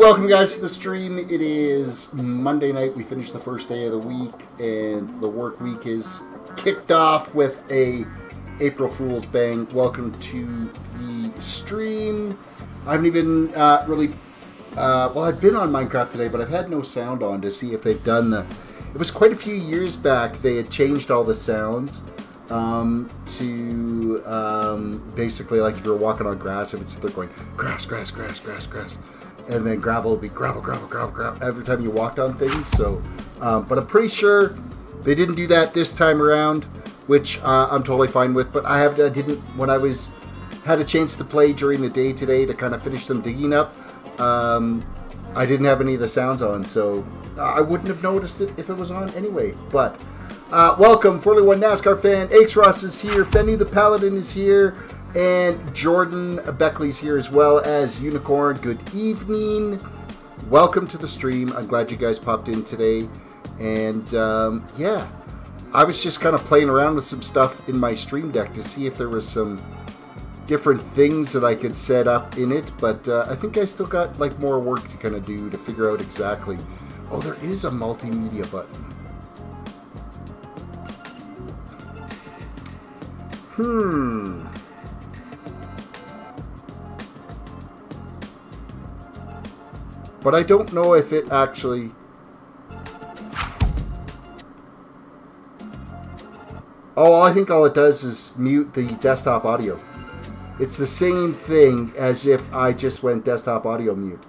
Welcome guys to the stream. It is Monday night. We finished the first day of the week and the work week is kicked off with a April Fool's bang. Welcome to the stream. I haven't even really well, I've been on Minecraft today, but I've had no sound on to see if they've done the... It was quite a few years back they had changed all the sounds to basically like if you were walking on grass, if it's they're going grass, grass, grass, grass, grass, and then gravel would be gravel, gravel, gravel, gravel every time you walked on things. So, but I'm pretty sure they didn't do that this time around, which I'm totally fine with. But I didn't when I had a chance to play during the day today to kind of finish some digging up. I didn't have any of the sounds on, so I wouldn't have noticed it if it was on anyway. But welcome, 41 NASCAR fan. H. Ross is here. Fenny the Paladin is here. And Jordan Beckley's here as well as Unicorn. Good evening. Welcome to the stream. I'm glad you guys popped in today. And yeah, I was just kind of playing around with some stuff in my stream deck to see if there was some different things that I could set up in it. But I think I still got like more work to kind of do to figure out exactly. Oh, there is a multimedia button. But I don't know if it actually... Oh, I think all it does is mute the desktop audio. It's the same thing as if I just went desktop audio mute.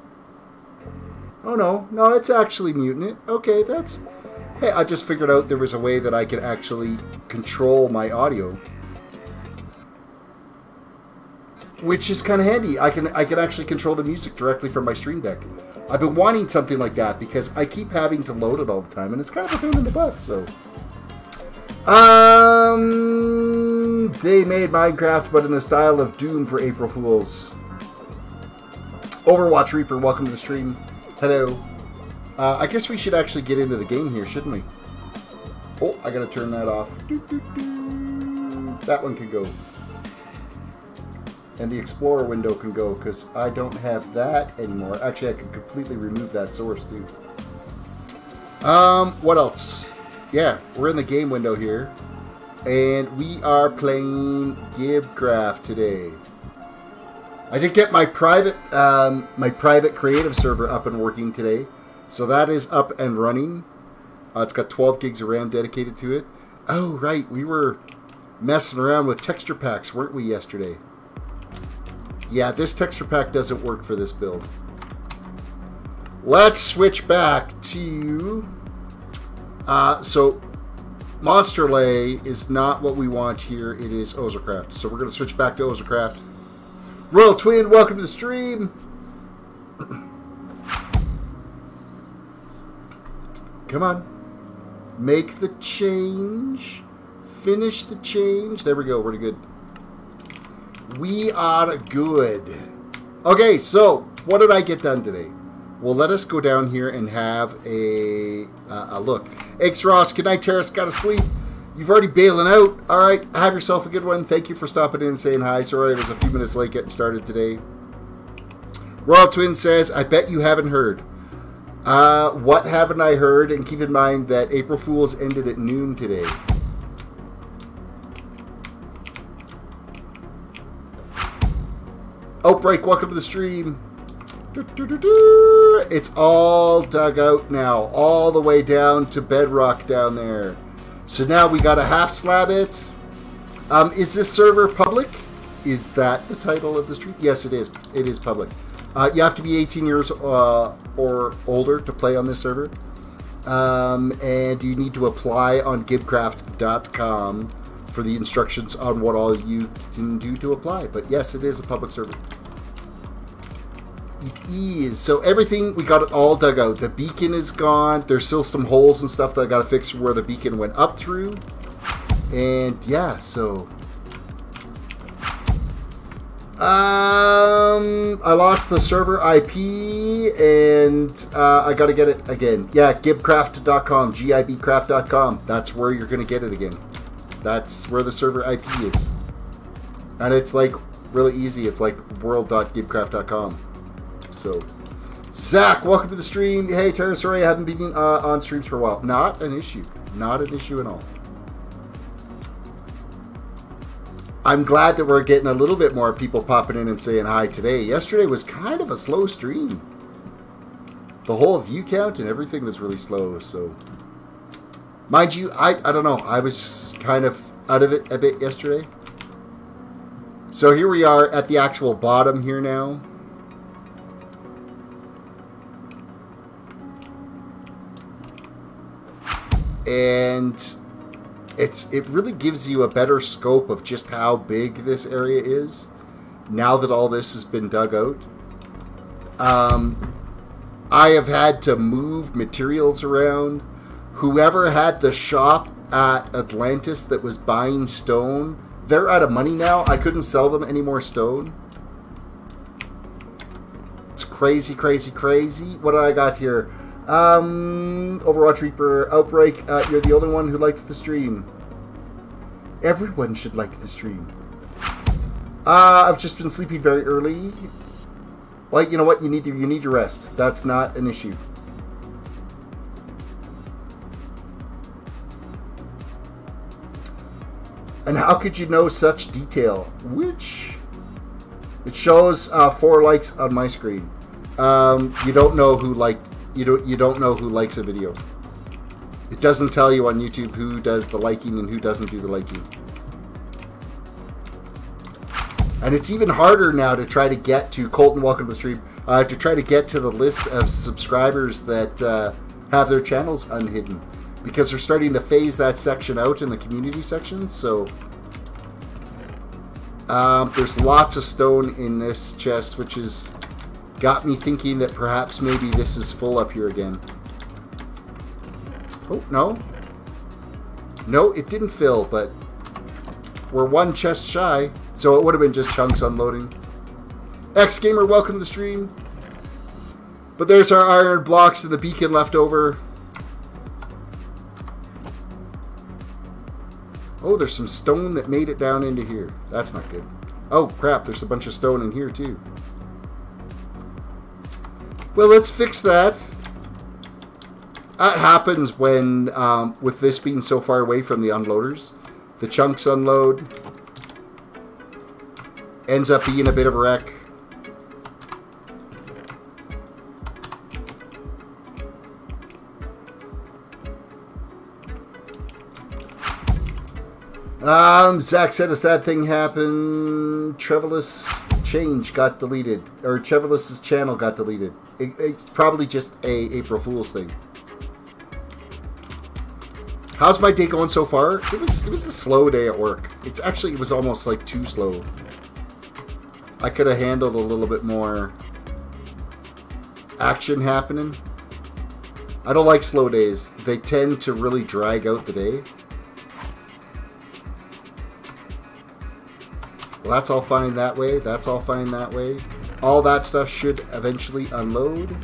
Oh no, no, it's actually muting it. Okay, that's... Hey, I just figured out there was a way that I could actually control my audio. Which is kind of handy. I can actually control the music directly from my stream deck. I've been wanting something like that because I keep having to load it all the time, and it's kind of a pain in the butt. So, they made Minecraft, but in the style of Doom for April Fools. Overwatch Reaper, welcome to the stream. Hello. I guess we should actually get into the game here, shouldn't we? Oh, I gotta turn that off. That one can go. And the Explorer window can go, because I don't have that anymore. Actually, I can completely remove that source, too. What else? Yeah, we're in the game window here. And we are playing GiBcraft today. I did get my private creative server up and working today. So that is up and running. It's got 12 gigs of RAM dedicated to it. Oh, right, we were messing around with texture packs, weren't we, yesterday? Yeah, this texture pack doesn't work for this build. Let's switch back to... so, Monster Lay is not what we want here. It is GiBcraft. So we're going to switch back to GiBcraft. Royal Twin, welcome to the stream. Come on. Make the change. Finish the change. There we go. We're good. We are good. Okay, so what did I get done today? Well, let us go down here and have a look. X Ross, good night, Terrace. Gotta sleep. You've already bailing out. All right, have yourself a good one. Thank you for stopping in and saying hi. Sorry I was a few minutes late getting started today. Royal Twin says, I bet you haven't heard. What haven't I heard? And keep in mind that April Fool's ended at noon today. Outbreak, welcome to the stream. It's all dug out now, all the way down to bedrock down there. So now we got to half slab it. Is this server public? Is that the title of the stream? Yes, it is. It is public. You have to be 18 years or older to play on this server. And you need to apply on GiBcraft.com for the instructions on what all you can do to apply. But yes, it is a public server. It is. So everything, we got it all dug out. The beacon is gone. There's still some holes and stuff that I got to fix where the beacon went up through. And yeah, so... I lost the server IP and I got to get it again. Yeah, GiBcraft.com, GiBcraft.com. That's where you're going to get it again. That's where the server IP is. And it's like really easy. It's like world.gibcraft.com. So Zach, welcome to the stream. Hey, Tara, sorry I haven't been on streams for a while. Not an issue. Not an issue at all. I'm glad that we're getting a little bit more people popping in and saying hi today. Yesterday was kind of a slow stream. The whole view count and everything was really slow, so... Mind you, I don't know. I was kind of out of it a bit yesterday. So here we are at the actual bottom here now. And it really gives you a better scope of just how big this area is now that all this has been dug out. I have had to move materials around. Whoever had the shop at Atlantis that was buying stone, they're out of money now. I couldn't sell them any more stone. It's crazy, crazy, crazy. What do I got here? Overwatch Reaper Outbreak, you're the only one who likes the stream. Everyone should like the stream. I've just been sleeping very early. Well, you know what? You need your rest. That's not an issue. And how could you know such detail? Which it shows 4 likes on my screen. You don't know who liked. You don't know who likes a video. It doesn't tell you on YouTube who does the liking and who doesn't do the liking. And it's even harder now to try to get to Colton. Welcome to the stream. To try to get to the list of subscribers that have their channels unhidden, because they're starting to phase that section out in the community section. So there's lots of stone in this chest, which is got me thinking that perhaps maybe this is full up here again. Oh, no. No, it didn't fill, but we're 1 chest shy, so it would have been just chunks unloading. X-Gamer, welcome to the stream. But there's our iron blocks and the beacon left over. Oh, there's some stone that made it down into here. That's not good. Oh, crap, there's a bunch of stone in here, too. Well, let's fix that. That happens when, with this being so far away from the unloaders, the chunks unload, ends up being a bit of a wreck. Zach said a sad thing happened. Trevelus change got deleted, or Trevelus's channel got deleted. It's probably just a April Fool's thing. How's my day going so far? It was a slow day at work. It was almost like too slow. I could have handled a little bit more action happening. I don't like slow days. They tend to really drag out the day. Well, that's all fine that way. That's all fine that way. All that stuff should eventually unload.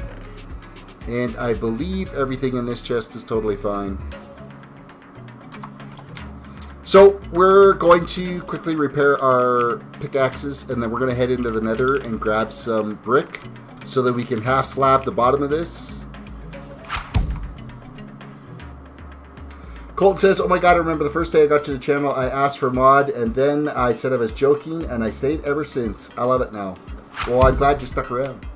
And I believe everything in this chest is totally fine. So, we're going to quickly repair our pickaxes, and then we're going to head into the nether and grab some brick so that we can half slab the bottom of this. Colton says, oh my god, I remember the first day I got to the channel, I asked for mod, and then I said I was joking, and I stayed ever since. I love it now. Well, I'm glad you stuck around.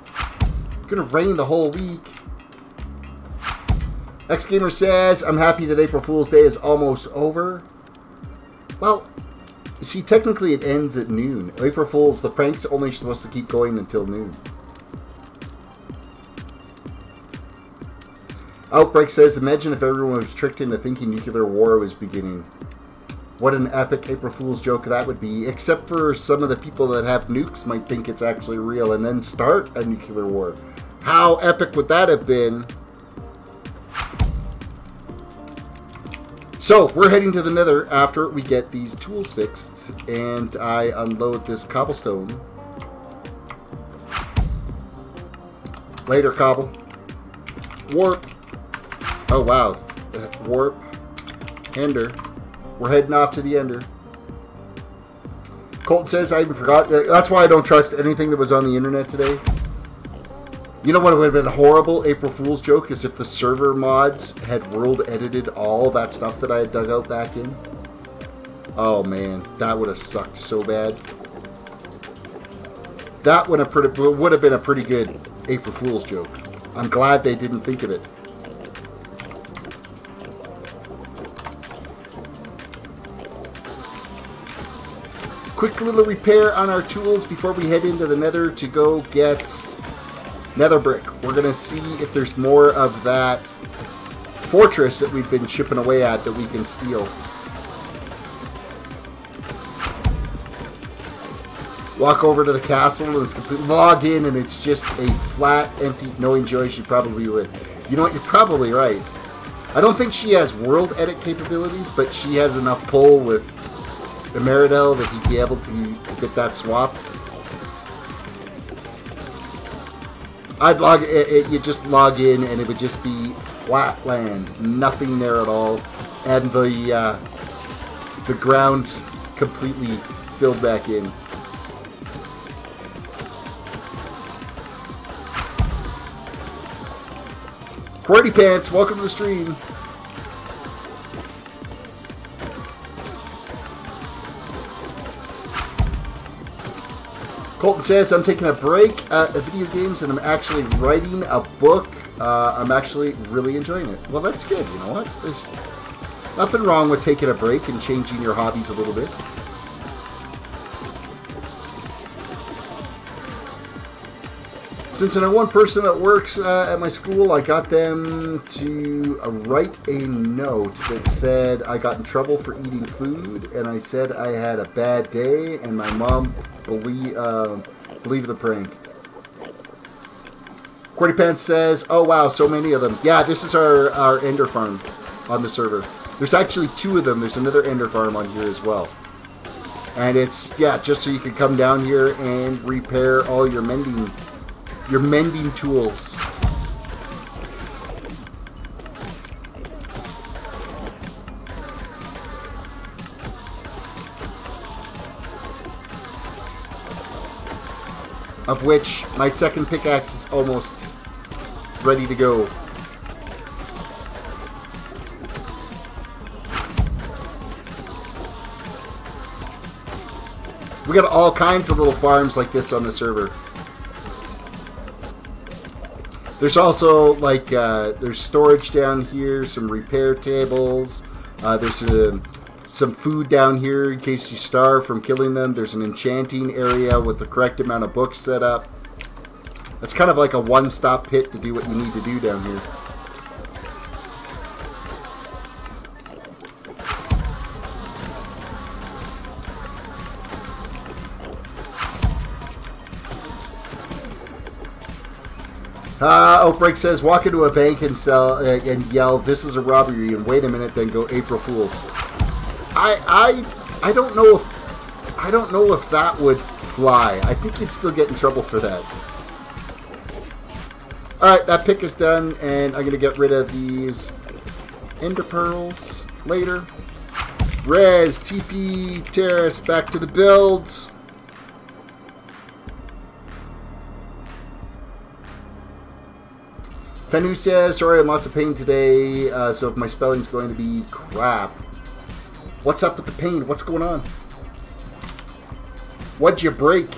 It's gonna rain the whole week. X-Gamer says, I'm happy that April Fool's Day is almost over. Well, see, technically it ends at noon. April Fool's, the prank's only supposed to keep going until noon. Outbreak says, imagine if everyone was tricked into thinking nuclear war was beginning. What an epic April Fool's joke that would be, except for some of the people that have nukes might think it's actually real and then start a nuclear war. How epic would that have been? So, we're heading to the nether after we get these tools fixed, and I unload this cobblestone. Later, cobble. Warp. Oh, wow. Warp. Ender. We're heading off to the Ender. Colton says, I even forgot. That's why I don't trust anything that was on the internet today. You know what would have been a horrible April Fool's joke is if the server mods had world edited all that stuff that I had dug out back in. Oh man, that would have sucked so bad. That would have been a pretty good April Fool's joke. I'm glad they didn't think of it. Quick little repair on our tools before we head into the nether to go get nether brick. We're going to see if there's more of that fortress that we've been chipping away at that we can steal. Walk over to the castle and it's complete. Log in and it's just a flat, empty, knowing Joy she probably would. You know what? You're probably right. I don't think she has world edit capabilities, but she has enough pull with the Meridel that he'd be able to get that swapped. I'd log it. You just log in and it would just be flat land, nothing there at all, and the ground completely filled back in. Qwerty Pants, welcome to the stream. Colton says, I'm taking a break at video games and I'm actually writing a book. I'm actually really enjoying it. Well, that's good. You know what? There's nothing wrong with taking a break and changing your hobbies a little bit. Since I know one person that works at my school, I got them to write a note that said I got in trouble for eating food, and I said I had a bad day, and my mom believed the prank. Qwerty Pants says, oh wow, so many of them. Yeah, this is our ender farm on the server. There's actually 2 of them. There's another ender farm on here as well. And it's, yeah, just so you can come down here and repair all your mending tools. Of which my second pickaxe is almost ready to go. We got all kinds of little farms like this on the server. There's also, like, there's storage down here, some repair tables. There's some food down here in case you starve from killing them. There's an enchanting area with the correct amount of books set up. It's kind of like a one-stop pit to do what you need to do down here. Outbreak says, walk into a bank and and yell, this is a robbery, and wait a minute, then go April Fools. I don't know if that would fly. I think you'd still get in trouble for that. Alright, that pick is done, and I'm going to get rid of these ender pearls later. Rez, TP, Terrace, back to the build. Fenu says, sorry, I'm lots of pain today, so if my spelling's going to be crap. What's up with the pain? What's going on? What'd you break?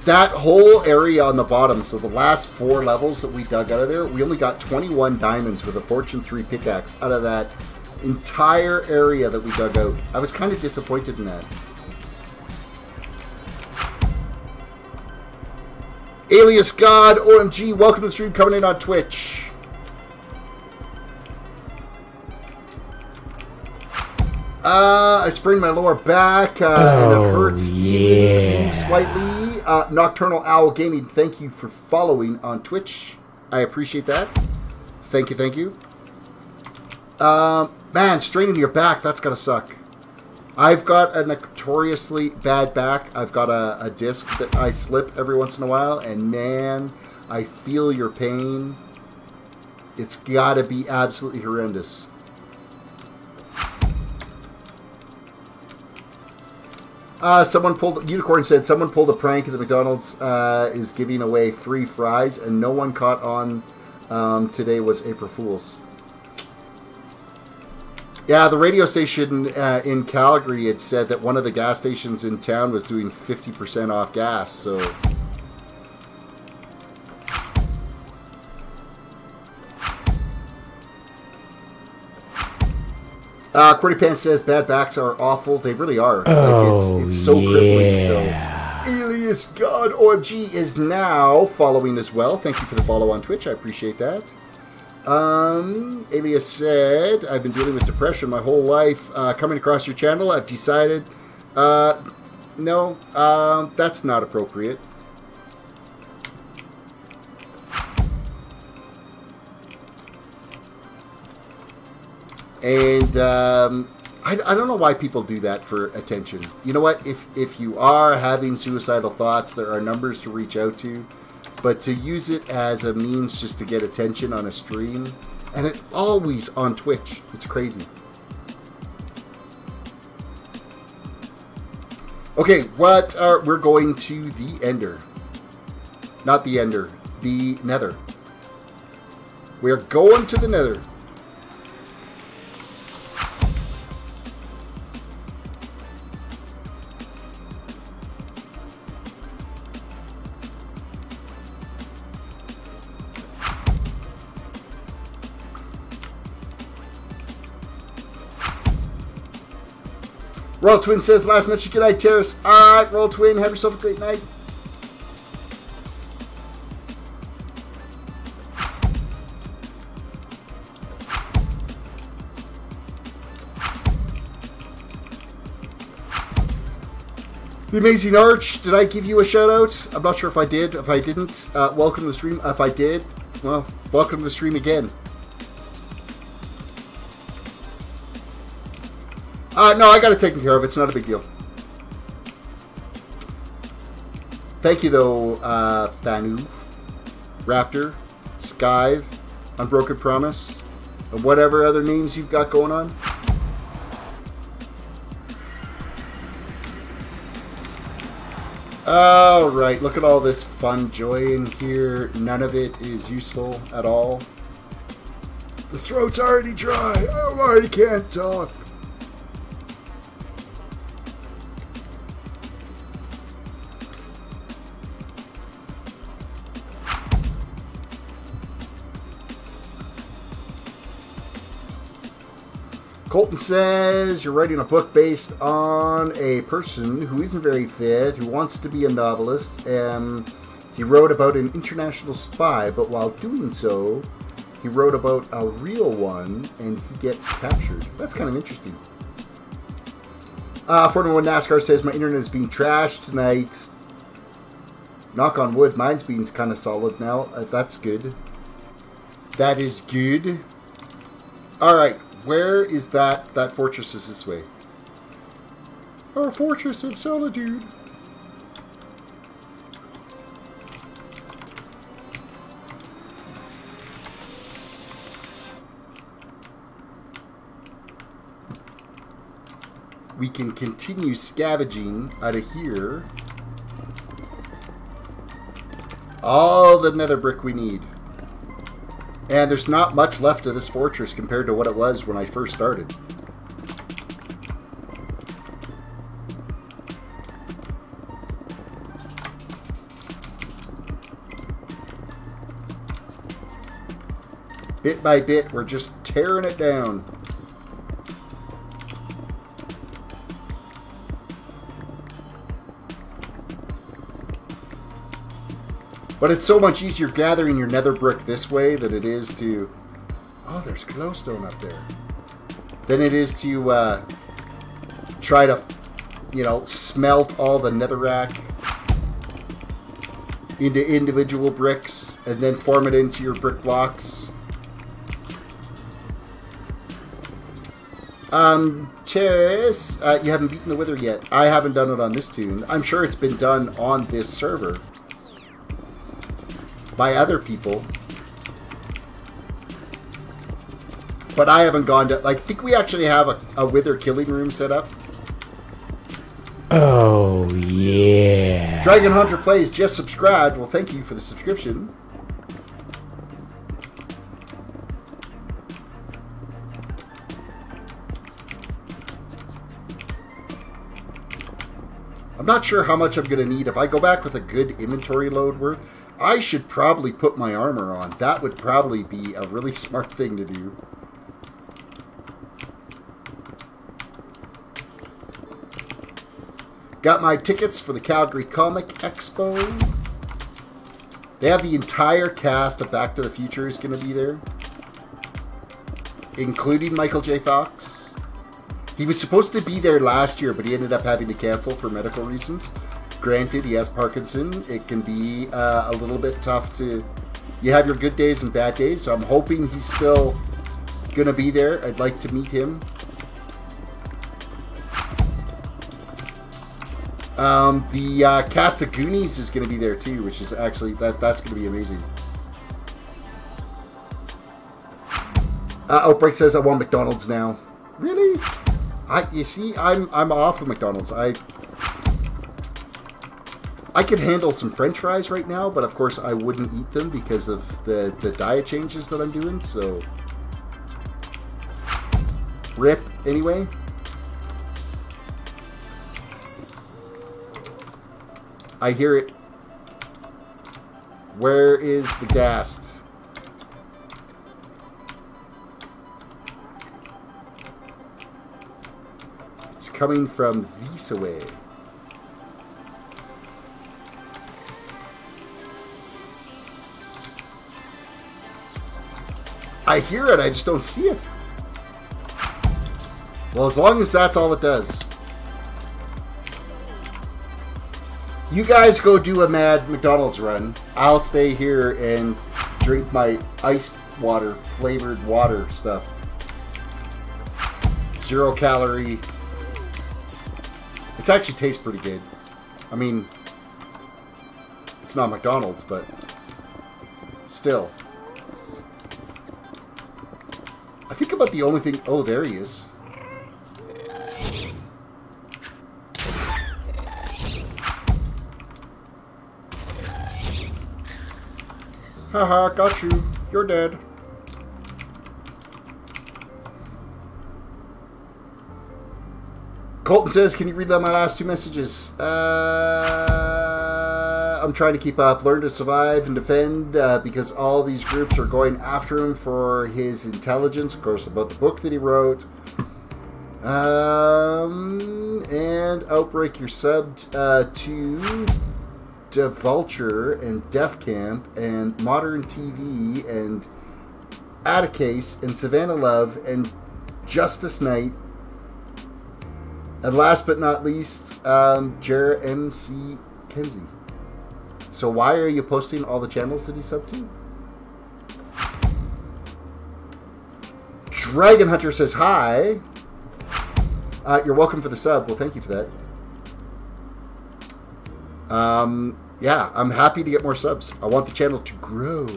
That whole area on the bottom, so the last 4 levels that we dug out of there, we only got 21 diamonds with a Fortune 3 pickaxe out of that entire area that we dug out. I was kind of disappointed in that. Alias God, OMG, welcome to the stream, coming in on Twitch. I sprained my lower back, and it hurts even slightly. Nocturnal Owl Gaming, thank you for following on Twitch. I appreciate that. Thank you, thank you. Man, straining your back, that's gotta suck. I've got a notoriously bad back. I've got a disc that I slip every once in a while, and man, I feel your pain. It's got to be absolutely horrendous. Unicorn said someone pulled a prank and the McDonald's is giving away free fries and no one caught on today was April Fool's. Yeah, the radio station in Calgary had said that one of the gas stations in town was doing 50% off gas, so... Qwerty Pants says bad backs are awful. They really are. Oh, like it's so crippling. So yeah. Alias God OMG is now following as well. Thank you for the follow on Twitch. I appreciate that. Alias said, I've been dealing with depression my whole life. Coming across your channel, I've decided no, that's not appropriate. And I don't know why people do that for attention. You know what? If you are having suicidal thoughts, there are numbers to reach out to. But to use it as a means just to get attention on a stream, and it's always on Twitch. It's crazy. Okay, we're going to the Ender. Not the Ender, the Nether. We're going to the Nether. Royal Twin says, last message, good night, Terrace. Alright, Royal Twin, have yourself a great night. The Amazing Arch, did I give you a shout out? I'm not sure if I did. If I didn't, welcome to the stream. If I did, well, welcome to the stream again. No, I got it taken care of. It's not a big deal. Thank you, though, Thanu, Raptor, Skive, Unbroken Promise, and whatever other names you've got going on. Alright, look at all this fun joy in here. None of it is useful at all. The throat's already dry. I already can't talk. Colton says, you're writing a book based on a person who isn't very fit, who wants to be a novelist. He wrote about an international spy, but while doing so, he wrote about a real one, and he gets captured. That's kind of interesting. 41 NASCAR says, my internet is being trashed tonight. Knock on wood, mine's being kind of solid now. That's good. That is good. Alright. Where is that? That fortress is this way. Our fortress of solitude. We can continue scavenging out of here. All the nether brick we need. And there's not much left of this fortress compared to what it was when I first started. Bit by bit, we're just tearing it down. But it's so much easier gathering your nether brick this way than it is to... Oh, there's glowstone up there. Than it is to try to, you know, smelt all the netherrack into individual bricks and then form it into your brick blocks. Chess, you haven't beaten the Wither yet. I haven't done it on this tune. I'm sure it's been done on this server by other people, but I haven't gone to, like, I think we actually have a Wither killing room set up. Oh, yeah. Dragon Hunter Plays just subscribed. Well, thank you for the subscription. I'm not sure how much I'm going to need. If I go back with a good inventory load worth, I should probably put my armor on. That would probably be a really smart thing to do. Got my tickets for the Calgary Comic Expo. They have the entire cast of Back to the Future is going to be there, including Michael J. Fox. He was supposed to be there last year, but he ended up having to cancel for medical reasons. Granted, he has Parkinson. It can be a little bit tough to... You have your good days and bad days, so I'm hoping he's still going to be there. I'd like to meet him. The cast of Goonies is going to be there too, which is actually that's going to be amazing. Outbreak says I want McDonald's now. Really? You see, I'm off of McDonald's. I could handle some French fries right now, but of course I wouldn't eat them because of the diet changes that I'm doing. So, rip anyway. I hear it. Where is the gas? It's coming from this way. I hear it, I just don't see it. Well, as long as that's all it does. You guys go do a mad McDonald's run. I'll stay here and drink my iced water, flavored water stuff. 0 calorie. It actually tastes pretty good. I mean, it's not McDonald's, but still. I think about the only thing... Oh, there he is. Haha, got you. You're dead. Colton says, can you read out my last 2 messages? I'm trying to keep up. Learn to survive and defend because all these groups are going after him for his intelligence, of course, about the book that he wrote. And Outbreak, you're subbed to... Vulture and Def Camp and Modern TV and Atticase and Savannah Love and Justice Knight and last but not least Jarrah MC Kenzie. So why are you posting all the channels that he's sub to? Dragon Hunter says hi. You're welcome for the sub. Well, thank you for that. Yeah, I'm happy to get more subs. I want the channel to grow.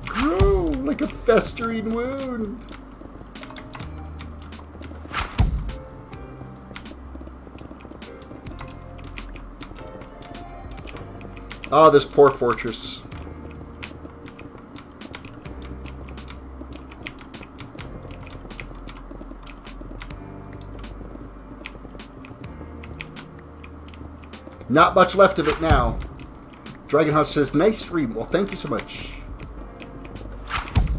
Grow like a festering wound. Oh, this poor fortress. Not much left of it now. Dragonhouse says, nice stream. Well, thank you so much.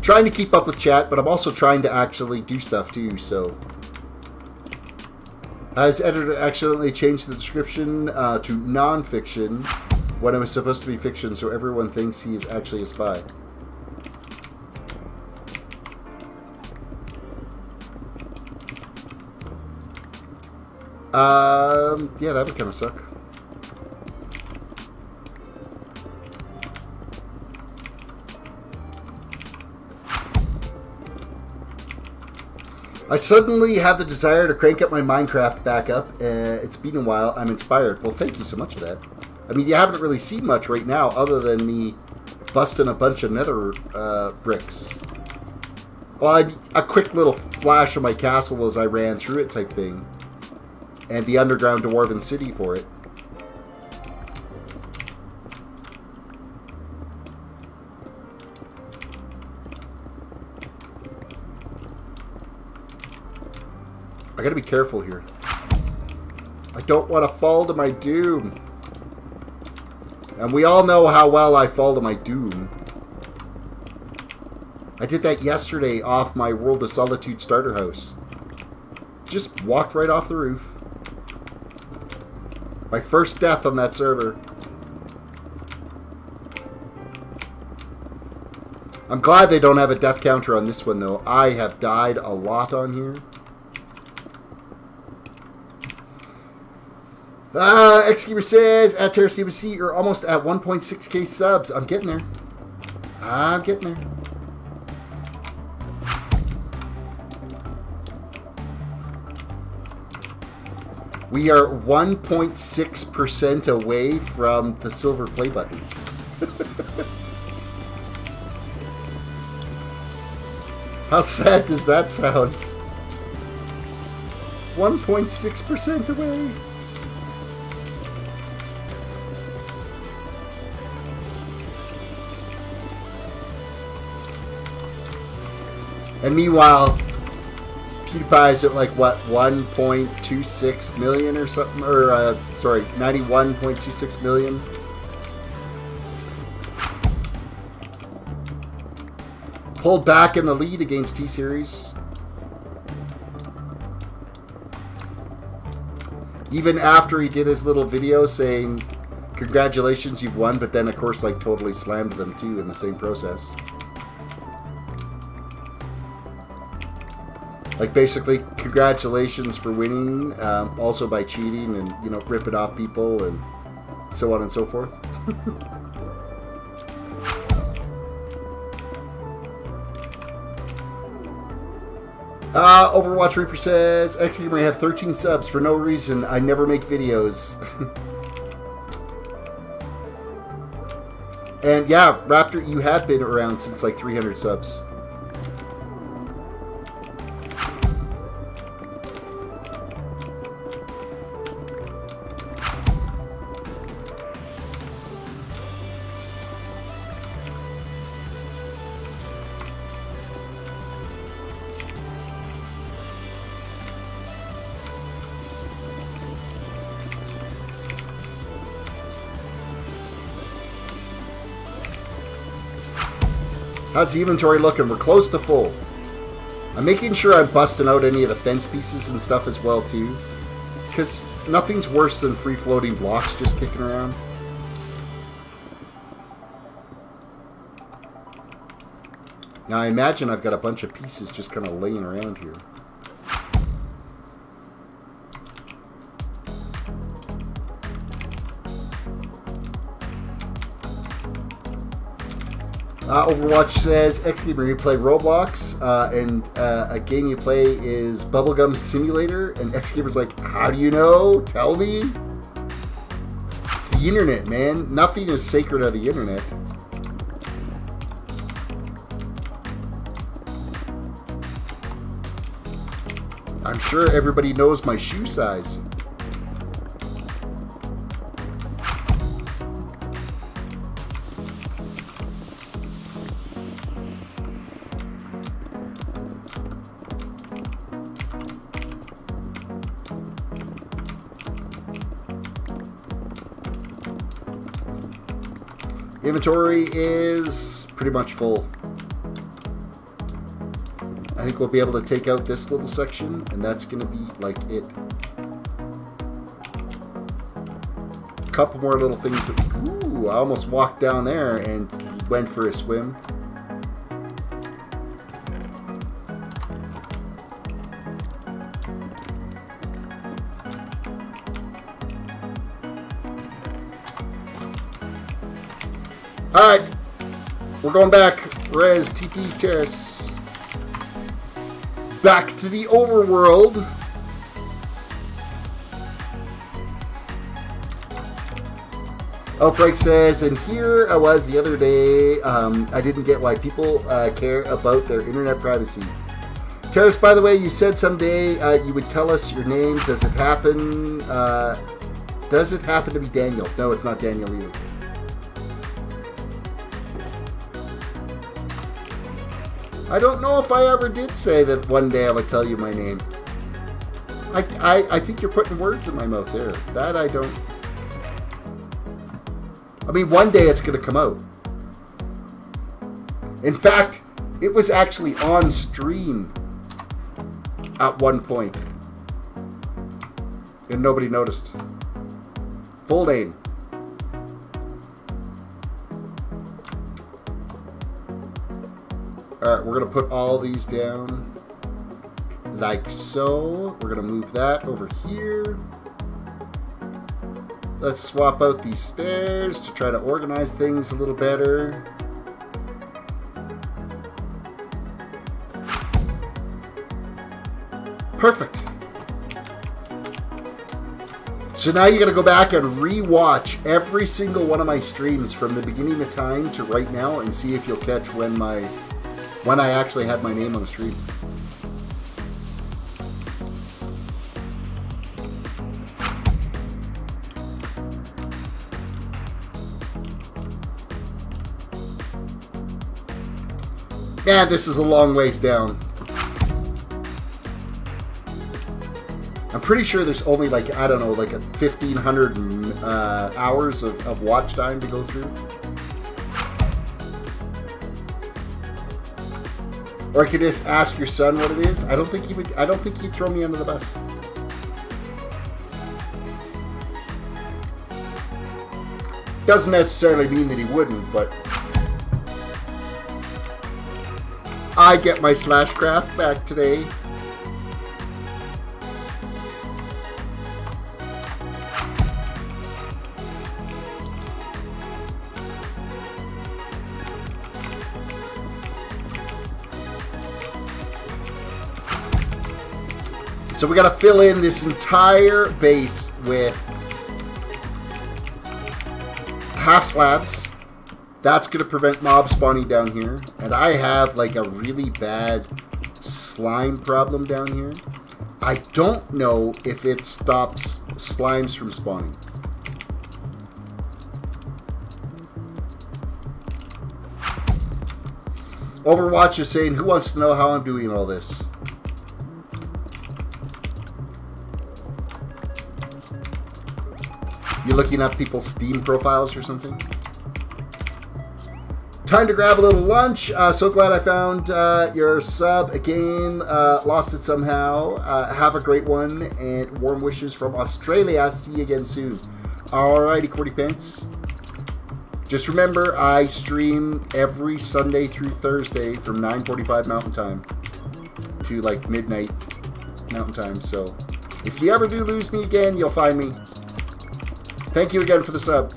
Trying to keep up with chat, but I'm also trying to actually do stuff too, so. Has editor accidentally changed the description to non-fiction when it was supposed to be fiction, so everyone thinks he is actually a spy. Yeah, that would kind of suck. I suddenly have the desire to crank up my Minecraft back up. It's been a while. I'm inspired. Well, thank you so much for that. I mean, you haven't really seen much right now other than me busting a bunch of nether bricks. Well, a quick little flash of my castle as I ran through it type thing. and the underground Dwarven City for it. I gotta be careful here. I don't want to fall to my doom. And we all know how well I fall to my doom. I did that yesterday off my World of Solitude starter house. Just walked right off the roof. My first death on that server. I'm glad they don't have a death counter on this one though. I have died a lot on here. Xkeeper says, at TerraCBC, you're almost at 1.6k subs. I'm getting there. I'm getting there. We are 1.6% away from the silver play button. How sad does that sound? 1.6% away. And meanwhile, PewDiePie's at like what, 1.26 million or something, or sorry, 91.26 million. Pulled back in the lead against T-Series. Even after he did his little video saying, congratulations, you've won, but then of course like totally slammed them too in the same process. Like basically, congratulations for winning, also by cheating and, you know, ripping off people and so on and so forth. Overwatch Reaper says, Xgamer, I have 13 subs for no reason. I never make videos. And yeah, Raptor, you have been around since like 300 subs. How's the inventory looking? We're close to full. I'm making sure I'm busting out any of the fence pieces and stuff as well too, because nothing's worse than free-floating blocks just kicking around. Now I imagine I've got a bunch of pieces just kind of laying around here. Overwatch says, Xgamer, you play Roblox, and a game you play is Bubblegum Simulator, and Xgamer's like, how do you know? Tell me? It's the internet, man. Nothing is sacred on the internet. I'm sure everybody knows my shoe size. Inventory is pretty much full. I think we'll be able to take out this little section, and that's going to be like it. A couple more little things that we... Ooh, I almost walked down there and went for a swim. Alright, we're going back. Res, TP, Terrace. Back to the overworld. Outbreak says, and here I was the other day, I didn't get why people care about their internet privacy. Terrace, by the way, you said someday you would tell us your name. Does it happen? Does it happen to be Daniel? No, it's not Daniel either. I don't know if I ever did say that one day I would tell you my name. I think you're putting words in my mouth there. That I don't... I mean, one day it's going to come out. In fact, it was actually on stream at one point. And nobody noticed. Full name. Alright, we're going to put all these down like so. We're going to move that over here. Let's swap out these stairs to try to organize things a little better. Perfect. So now you got to go back and re-watch every single one of my streams from the beginning of time to right now and see if you'll catch when I actually had my name on the stream. Yeah, this is a long ways down. I'm pretty sure there's only like, I don't know, like 1,500 hours of watch time to go through. Or I could just ask your son what it is. I don't think he would. I don't think he'd throw me under the bus. Doesn't necessarily mean that he wouldn't, but I get my Slashcraft back today. So we got to fill in this entire base with half slabs. That's going to prevent mob spawning down here. And I have like a really bad slime problem down here. I don't know if it stops slimes from spawning. Overwatch is saying, who wants to know how I'm doing all this? You're looking up people's Steam profiles or something? Time to grab a little lunch. So glad I found your sub again. Lost it somehow. Have a great one, and warm wishes from Australia. See you again soon. Alrighty, Cordy Pants. Just remember, I stream every Sunday through Thursday from 9:45 Mountain Time to like midnight Mountain Time. So if you ever do lose me again, you'll find me. Thank you again for the sub.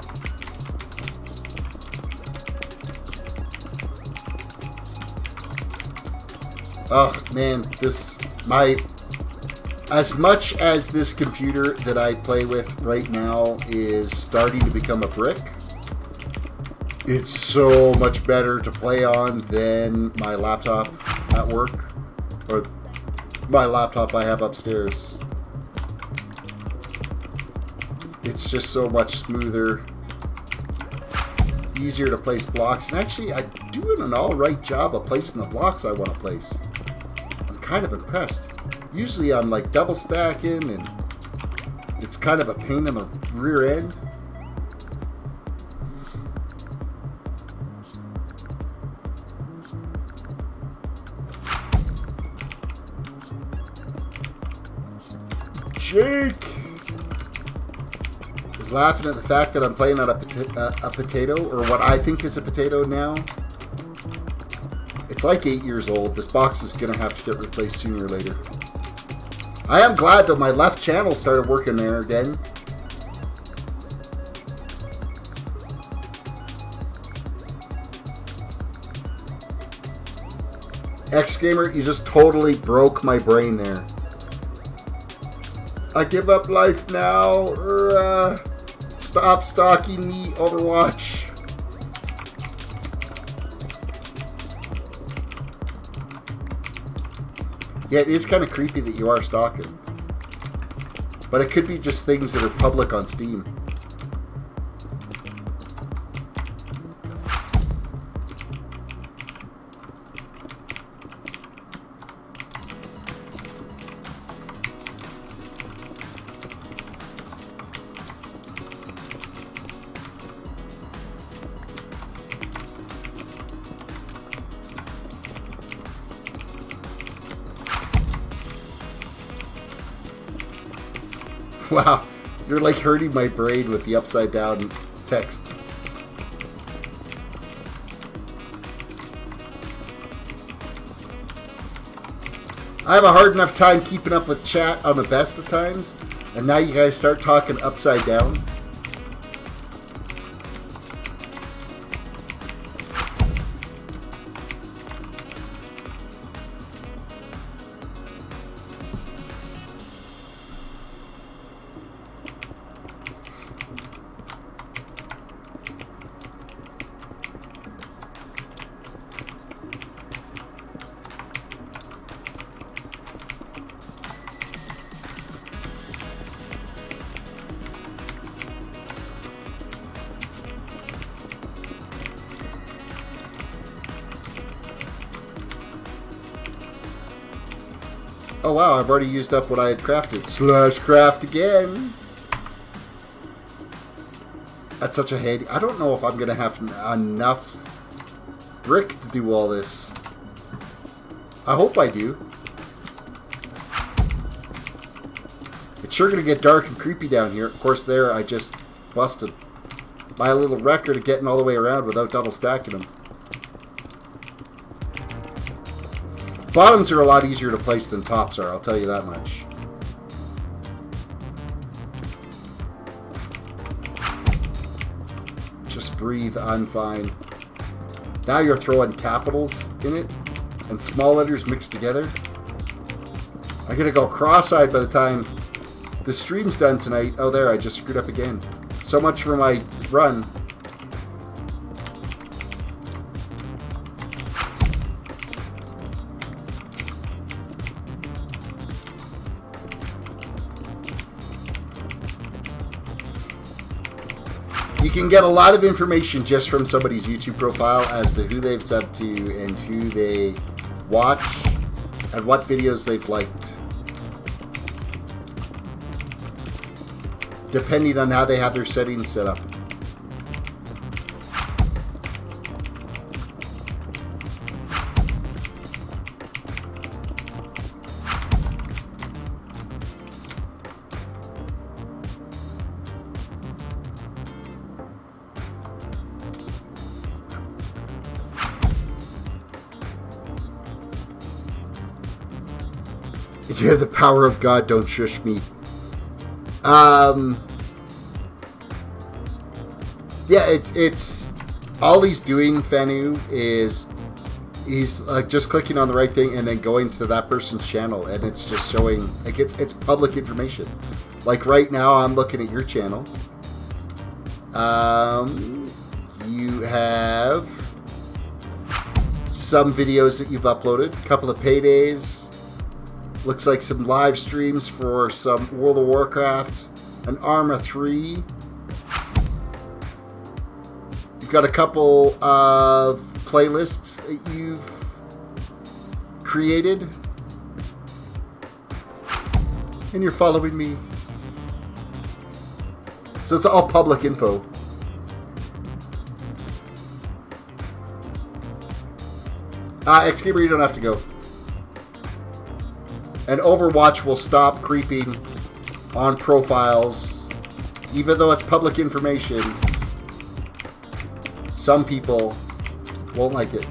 Oh man, as much as this computer that I play with right now is starting to become a brick, it's so much better to play on than my laptop at work, or my laptop I have upstairs. It's just so much smoother, easier to place blocks, and actually I'm doing an alright job of placing the blocks I want to place. I'm kind of impressed. Usually I'm like double stacking and it's kind of a pain in the rear end. Jake! Laughing at the fact that I'm playing on a potato, or what I think is a potato now. It's like 8 years old. This box is going to have to get replaced sooner or later. I am glad that my left channel started working there again. X-Gamer, you just totally broke my brain there. I give up life now, or stop stalking me, Overwatch. Yeah, it is kind of creepy that you are stalking. But it could be just things that are public on Steam. Wow, you're like hurting my brain with the upside down text. I have a hard enough time keeping up with chat on the best of times, and now you guys start talking upside down. Oh wow, I've already used up what I had crafted. Slash craft again! That's such a handy... I don't know if I'm going to have enough brick to do all this. I hope I do. It's sure going to get dark and creepy down here. Of course there I just busted my little record of getting all the way around without double stacking them. Bottoms are a lot easier to place than tops are, I'll tell you that much. Just breathe, I'm fine. Now you're throwing capitals in it and small letters mixed together. I'm gonna go cross-eyed by the time the stream's done tonight. Oh there, I just screwed up again. So much for my run. You can get a lot of information just from somebody's YouTube profile as to who they've subbed to and who they watch and what videos they've liked. Depending on how they have their settings set up. If you have the power of God, don't shush me. Yeah, it's all he's doing, Fanu, is he's just clicking on the right thing and then going to that person's channel, and it's just showing, like, it's public information. Like right now, I'm looking at your channel. You have some videos that you've uploaded, a couple of paydays. Looks like some live streams for some World of Warcraft, an Arma 3. You've got a couple of playlists that you've created. And you're following me. So it's all public info. Xgamer, you don't have to go. And Overwatch will stop creeping on profiles, even though it's public information. Some people won't like it.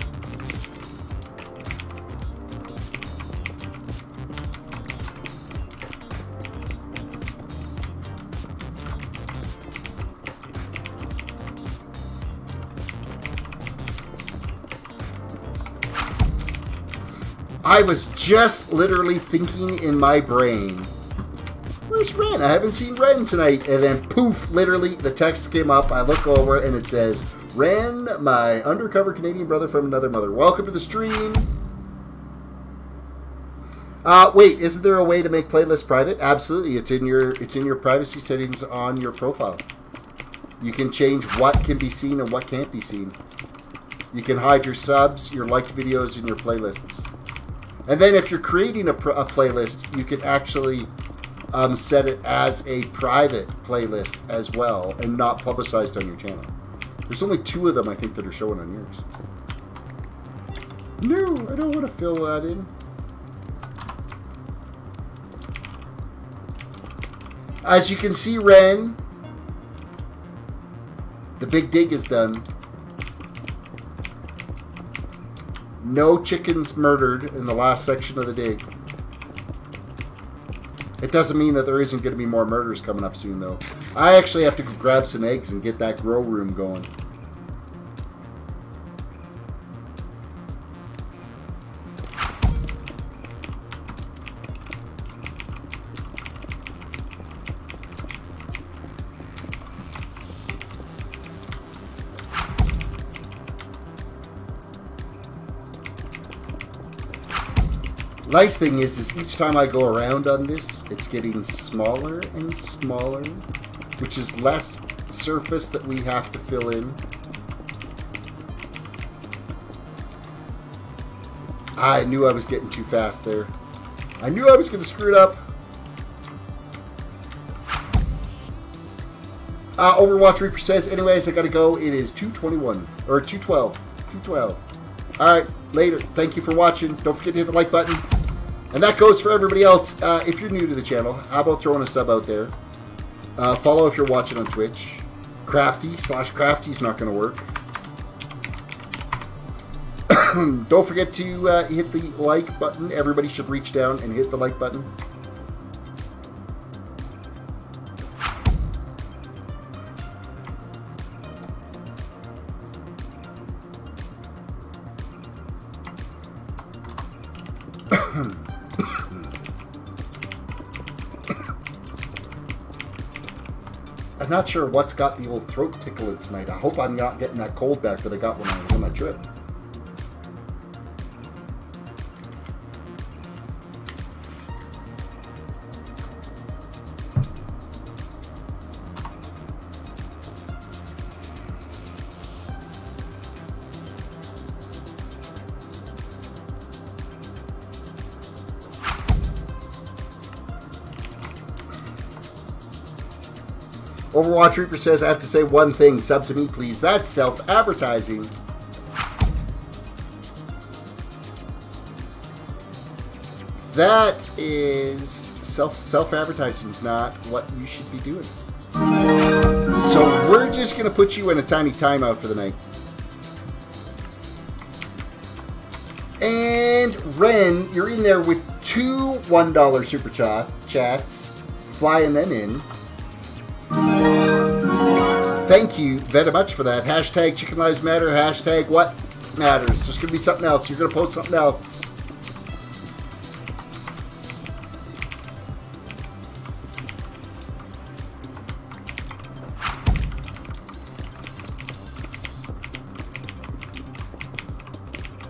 I was just literally thinking in my brain, where's Ren? I haven't seen Ren tonight. And then poof, literally the text came up. I look over and it says, Ren, my undercover Canadian brother from another mother. Welcome to the stream. Wait, isn't there a way to make playlists private? Absolutely, it's in your privacy settings on your profile. You can change what can be seen and what can't be seen. You can hide your subs, your liked videos, and your playlists. And then if you're creating a playlist, you can actually set it as a private playlist as well and not publicized on your channel. There's only 2 of them, I think, that are showing on yours. No, I don't want to fill that in. As you can see, Ren, the big dig is done. No chickens murdered in the last section of the dig. It doesn't mean that there isn't going to be more murders coming up soon, though. I actually have to go grab some eggs and get that grow room going. Nice thing is each time I go around on this, it's getting smaller and smaller, which is less surface that we have to fill in. I knew I was getting too fast there. I knew I was going to screw it up. Overwatch Reaper says, anyways, I got to go. It is 2:21 or 2:12. 2:12. All right, later. Thank you for watching. Don't forget to hit the like button. And that goes for everybody else. If you're new to the channel, how about throwing a sub out there? Follow if you're watching on Twitch. Crafty/Crafty is not going to work. Don't forget to hit the like button. Everybody should reach down and hit the like button. I'm not sure what's got the old throat tickling tonight. I hope I'm not getting that cold back that I got when I was on my trip. Overwatch Reaper says, I have to say one thing. Sub to me, please. That's self-advertising. That is self-advertising is not what you should be doing. So we're just going to put you in a tiny timeout for the night. And Ren, you're in there with 2 $1 super chats. Flying them in. Thank you very much for that. Hashtag Chicken Lives Matter. Hashtag what matters. There's going to be something else. You're going to post something else.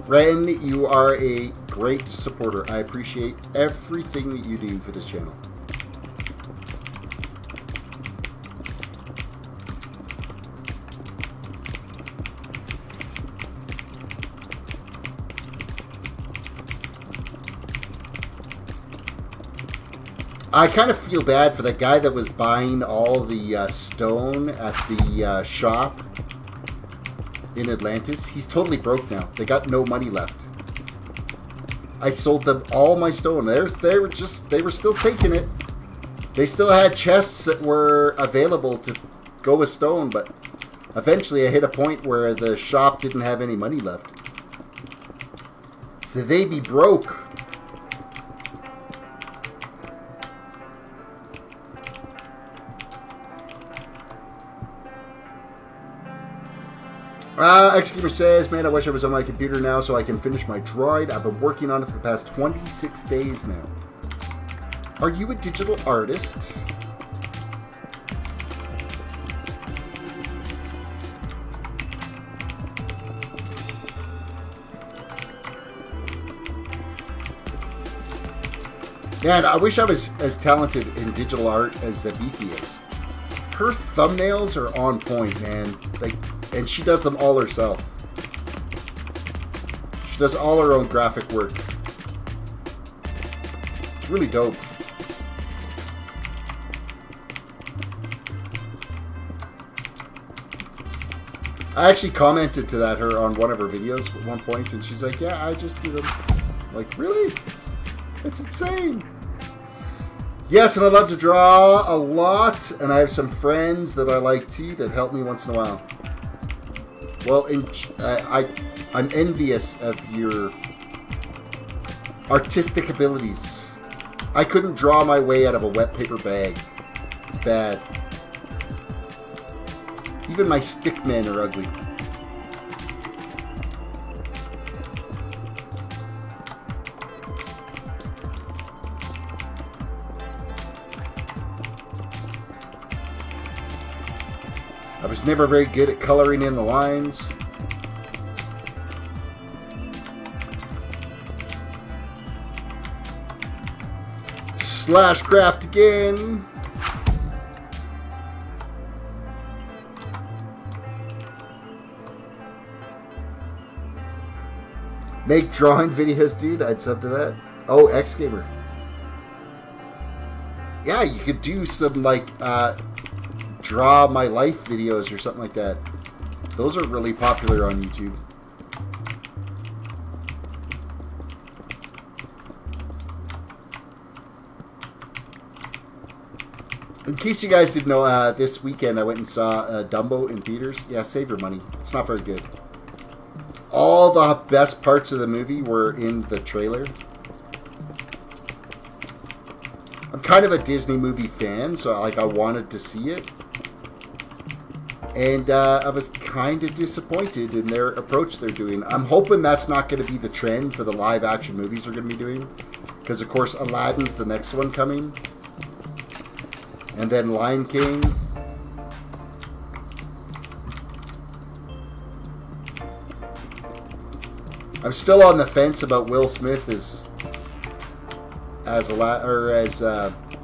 Ren, you are a great supporter. I appreciate everything that you do for this channel. I kind of feel bad for that guy that was buying all the stone at the shop in Atlantis. He's totally broke now. They got no money left. I sold them all my stone. They were still taking it. They still had chests that were available to go with stone, but eventually I hit a point where the shop didn't have any money left. So they be broke. Xgamer says, man, I wish I was on my computer now so I can finish my droid. I've been working on it for the past 26 days now. Are you a digital artist? Man, I wish I was as talented in digital art as Zabiki is. Her thumbnails are on point, man. Like, and she does them all herself. She does all her own graphic work. It's really dope. I actually commented to her on one of her videos at one point, and she's like, yeah, I just do them. I'm like, really? It's insane. Yes, and I love to draw a lot, and I have some friends that I like too that help me once in a while. Well, I'm envious of your artistic abilities. I couldn't draw my way out of a wet paper bag. It's bad. Even my stick men are ugly. I was never very good at coloring in the lines. Slash craft again. Make drawing videos, dude. I'd sub to that. Oh, X Gamer. Yeah, you could do some like draw my life videos or something like that. Those are really popular on YouTube. In case you guys didn't know, this weekend I went and saw Dumbo in theaters. Yeah, save your money. It's not very good. All the best parts of the movie were in the trailer. I'm kind of a Disney movie fan, so I wanted to see it. And I was kind of disappointed in their approach they're doing. I'm hoping that's not going to be the trend for the live action movies we're going to be doing. Because, of course, Aladdin's the next one coming. And then Lion King. I'm still on the fence about Will Smith as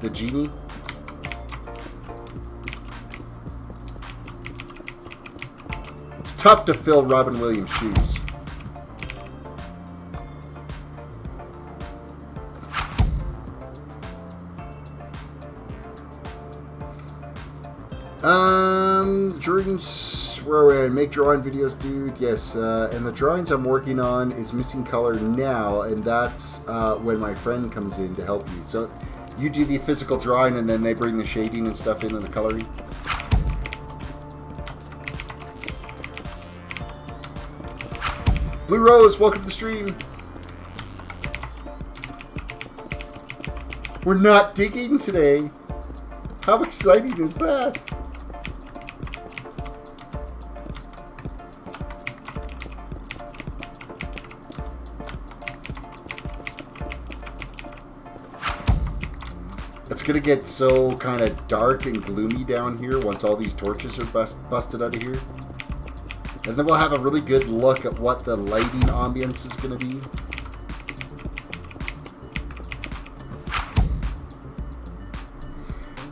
the genie. It's tough to fill Robin Williams' shoes. Drawings, where are we at? Make drawing videos, dude. Yes, and the drawings I'm working on is missing color now, and that's when my friend comes in to help you. So you do the physical drawing, and then they bring the shading and stuff in and the coloring. Blue Rose, welcome to the stream. We're not digging today. How exciting is that? It's gonna get so kind of dark and gloomy down here once all these torches are busted out of here. And then we'll have a really good look at what the lighting ambience is gonna be.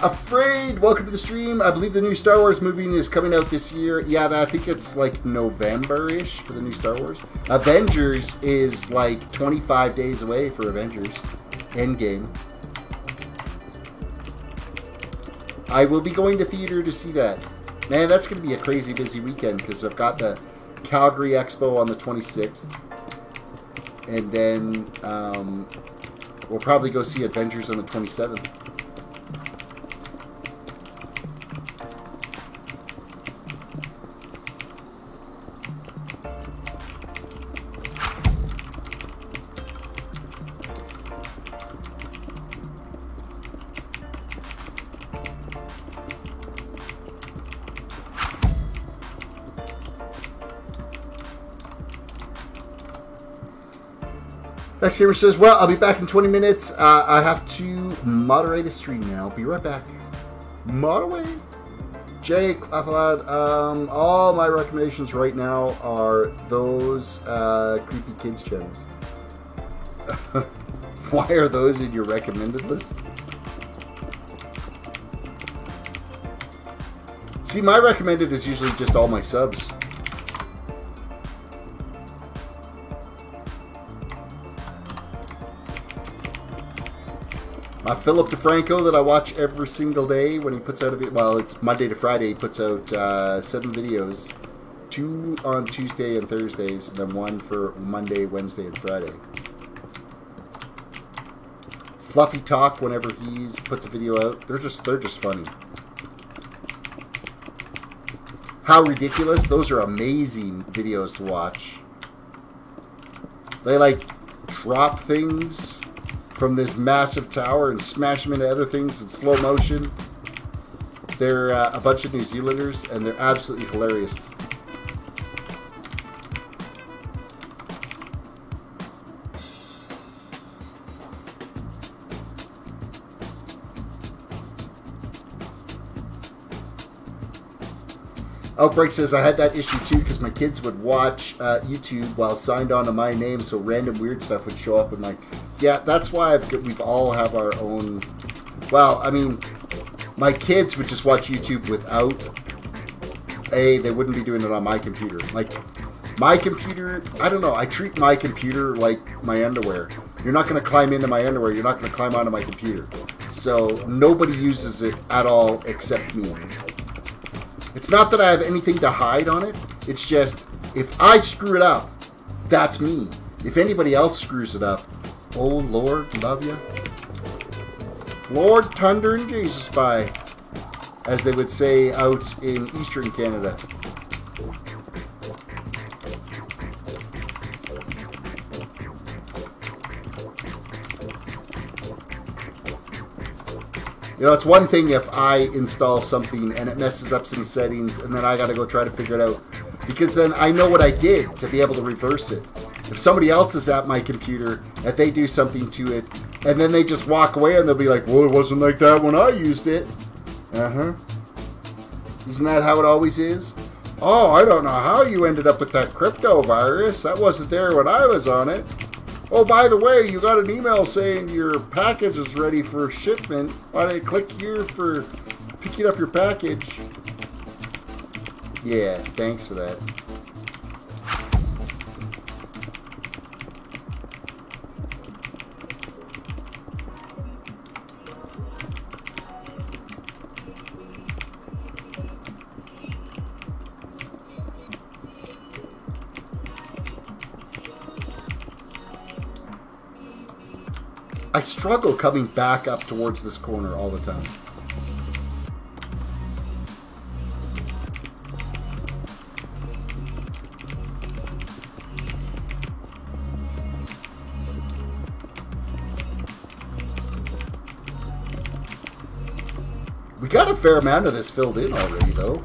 Afraid, welcome to the stream. I believe the new Star Wars movie is coming out this year. Yeah, I think it's like November-ish for the new Star Wars. Avengers is like 25 days away for Avengers Endgame. I will be going to theater to see that. Man, that's going to be a crazy busy weekend because I've got the Calgary Expo on the 26th. And then we'll probably go see Avengers on the 27th. Next Gamer says, well, I'll be back in 20 minutes. I have to moderate a stream now. Be right back. Moderate. Jake, laugh aloud. All my recommendations right now are those creepy kids channels. Why are those in your recommended list? See, my recommended is usually just all my subs. My Philip DeFranco that I watch every single day when he puts out a video. Well, it's Monday to Friday. He puts out 7 videos. 2 on Tuesday and Thursdays, and then 1 for Monday, Wednesday, and Friday. Fluffy Talk whenever he puts a video out. They're just funny. How Ridiculous. Those are amazing videos to watch. They like drop things from this massive tower and smash them into other things in slow motion. They're a bunch of New Zealanders, and they're absolutely hilarious. Outbreak says, I had that issue too because my kids would watch YouTube while signed on to my name, so random weird stuff would show up. And like, yeah, that's why we've all have our own. Well, I mean, my kids would just watch YouTube without. They wouldn't be doing it on my computer. Like, my computer, I don't know. I treat my computer like my underwear. You're not going to climb into my underwear. You're not going to climb onto my computer. So nobody uses it at all except me. It's not that I have anything to hide on it. It's just, if I screw it up, that's me. If anybody else screws it up, oh Lord, love you. Lord, Thunder, and Jesus by, as they would say out in Eastern Canada. You know, it's one thing if I install something and it messes up some settings and then I got to go try to figure it out. Because then I know what I did to be able to reverse it. If somebody else is at my computer and they do something to it and then they just walk away and they'll be like, well, it wasn't like that when I used it. Uh-huh. Isn't that how it always is? Oh, I don't know how you ended up with that crypto virus. That wasn't there when I was on it. Oh, by the way, you got an email saying your package is ready for shipment. Why don't you click here for picking up your package? Yeah, thanks for that. I struggle coming back up towards this corner all the time. We got a fair amount of this filled in already, though.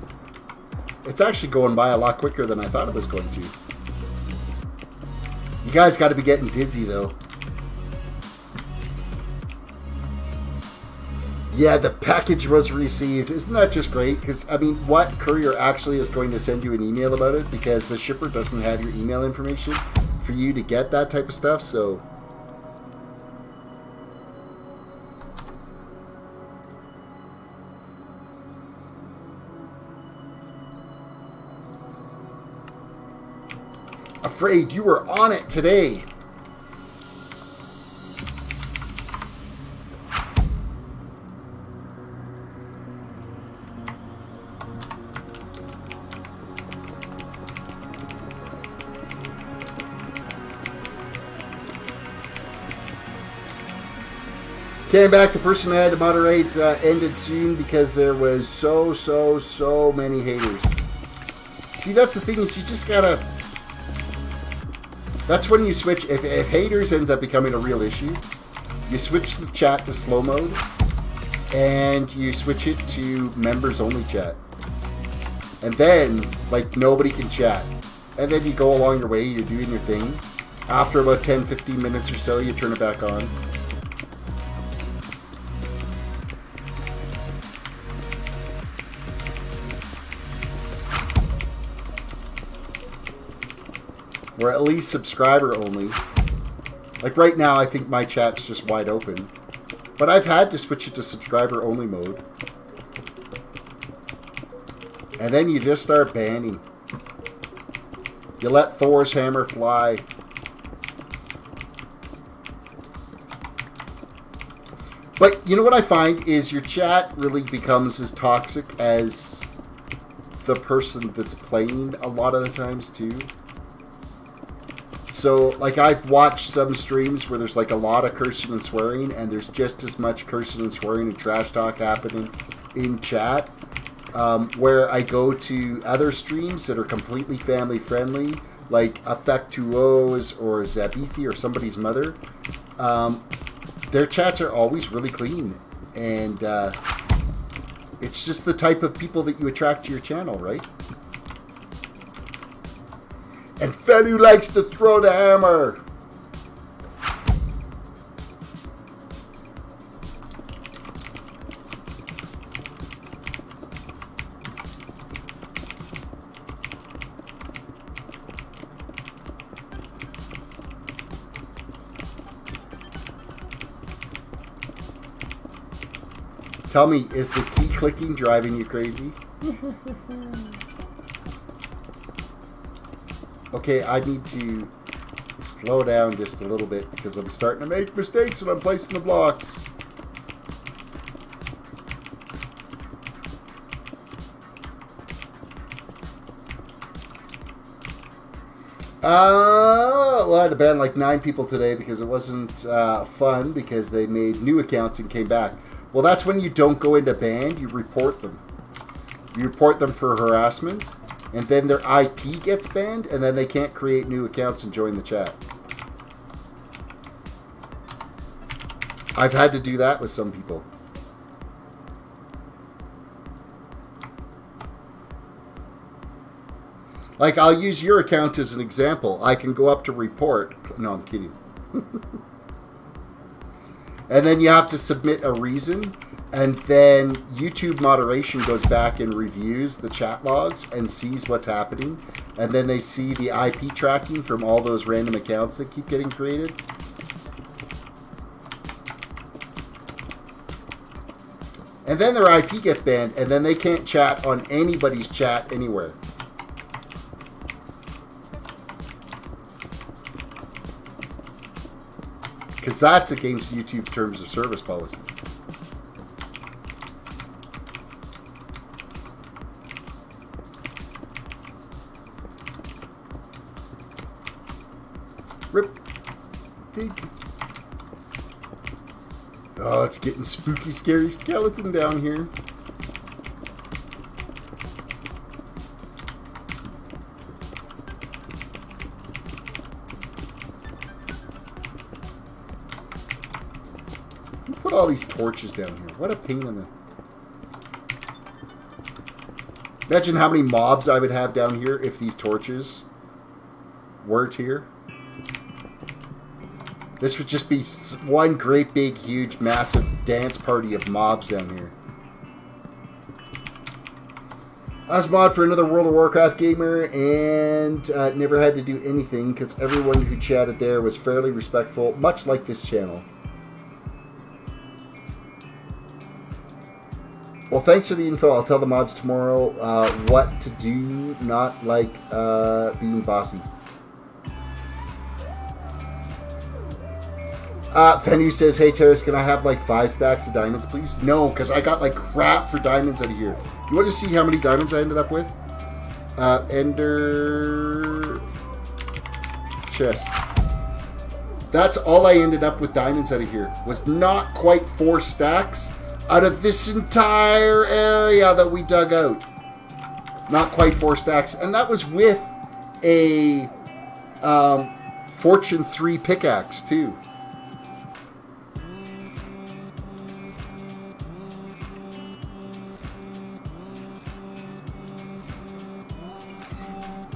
It's actually going by a lot quicker than I thought it was going to. You guys got to be getting dizzy, though. Yeah, the package was received. Isn't that just great? Because, I mean, what courier actually is going to send you an email about it? Because the shipper doesn't have your email information for you to get that type of stuff, so... Afraid you were on it today. Came back, the person I had to moderate ended soon because there was so many haters. See, that's the thing, is you just gotta... That's when you switch, if haters ends up becoming a real issue, you switch the chat to slow mode, and you switch it to members only chat. And then, like, nobody can chat. And then you go along your way, you're doing your thing. After about 10-15 minutes or so, you turn it back on. Or at least subscriber only. Like right now, I think my chat's just wide open. But I've had to switch it to subscriber-only mode. And then you just start banning. You let Thor's hammer fly. But you know what I find is your chat really becomes as toxic as the person that's playing a lot of the times too. So, like, I've watched some streams where there's like a lot of cursing and swearing, and there's just as much cursing and swearing and trash talk happening in chat. Where I go to other streams that are completely family friendly, like Effect2O's or Zabithi or somebody's mother. Their chats are always really clean, and it's just the type of people that you attract to your channel, right? And Fenu likes to throw the hammer. Tell me, is the key clicking driving you crazy? Okay, I need to slow down just a little bit because I'm starting to make mistakes when I'm placing the blocks. Well, I had to ban like 9 people today because it wasn't fun because they made new accounts and came back. Well, that's when you don't go into ban, you report them. You report them for harassment, and then their IP gets banned, and then they can't create new accounts and join the chat. I've had to do that with some people. Like, I'll use your account as an example. I can go up to report. No, I'm kidding. And then you have to submit a reason, and then YouTube moderation goes back and reviews the chat logs and sees what's happening, and then they see the IP tracking from all those random accounts that keep getting created. And then their IP gets banned, and then they can't chat on anybody's chat anywhere. Because that's against YouTube's terms of service policy. Rip. Dig. Oh, it's getting spooky, scary skeleton down here. Put all these torches down here. What a pain in the... Imagine how many mobs I would have down here if these torches weren't here. This would just be one great big huge massive dance party of mobs down here. I was mod for another World of Warcraft gamer and never had to do anything because everyone who chatted there was fairly respectful, much like this channel. Well, thanks for the info. I'll tell the mods tomorrow what to do, not like being bossy. Fenu says, hey, Terrace, can I have like 5 stacks of diamonds, please? No, because I got like crap for diamonds out of here. You want to see how many diamonds I ended up with? Ender chest. That's all I ended up with diamonds out of here. Was not quite 4 stacks out of this entire area that we dug out. Not quite 4 stacks. And that was with a Fortune 3 pickaxe, too.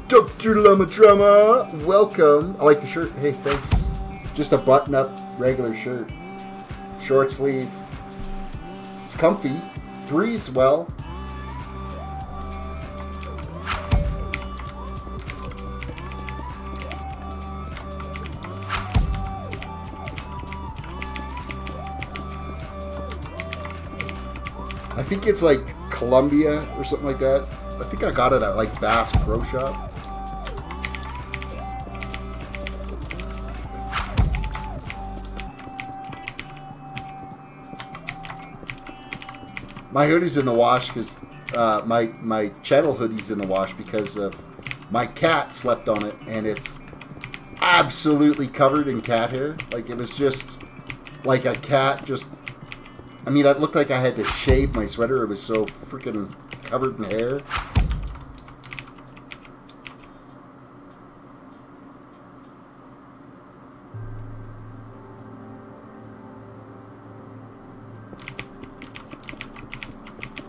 Dr. Llama Drama, welcome. I like the shirt. Hey, thanks. Just a button-up regular shirt. Short sleeve. It's comfy. Breathes well. I think it's like Columbia or something like that. I think I got it at like Bass Pro Shop. My hoodie's in the wash because my channel hoodie's in the wash because of my cat slept on it, and it's absolutely covered in cat hair. Like, it was just like a cat just... I mean, it looked like I had to shave my sweater. It was so freaking covered in hair.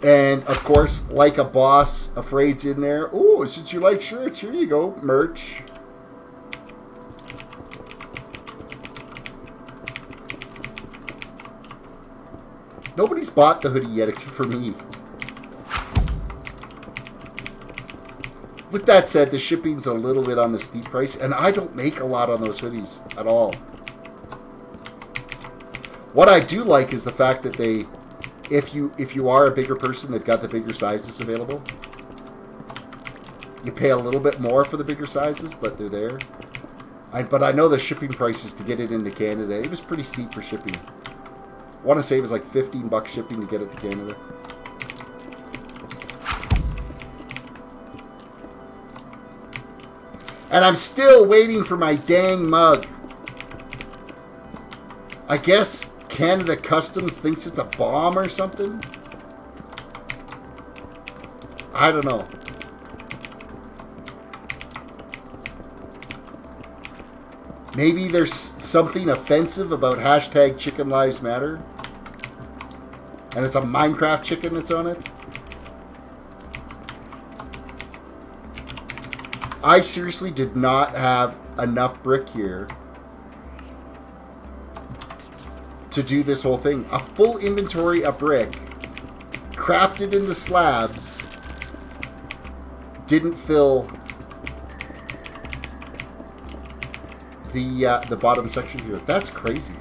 And, of course, like a boss, Afraid's in there. Oh, since you like shirts, here you go, merch. Nobody's bought the hoodie yet except for me. With that said, the shipping's a little bit on the steep price, and I don't make a lot on those hoodies at all. What I do like is the fact that they... If you are a bigger person, they've got the bigger sizes available. You pay a little bit more for the bigger sizes, but they're there. But I know the shipping prices to get it into Canada. It was pretty steep for shipping. I want to say it was like 15 bucks shipping to get it to Canada. And I'm still waiting for my dang mug. I guess Canada Customs thinks it's a bomb or something? I don't know. Maybe there's something offensive about hashtag Chicken Lives Matter. And it's a Minecraft chicken that's on it. I seriously did not have enough brick here to do this whole thing. A full inventory of brick, crafted into slabs, didn't fill the bottom section here. That's crazy.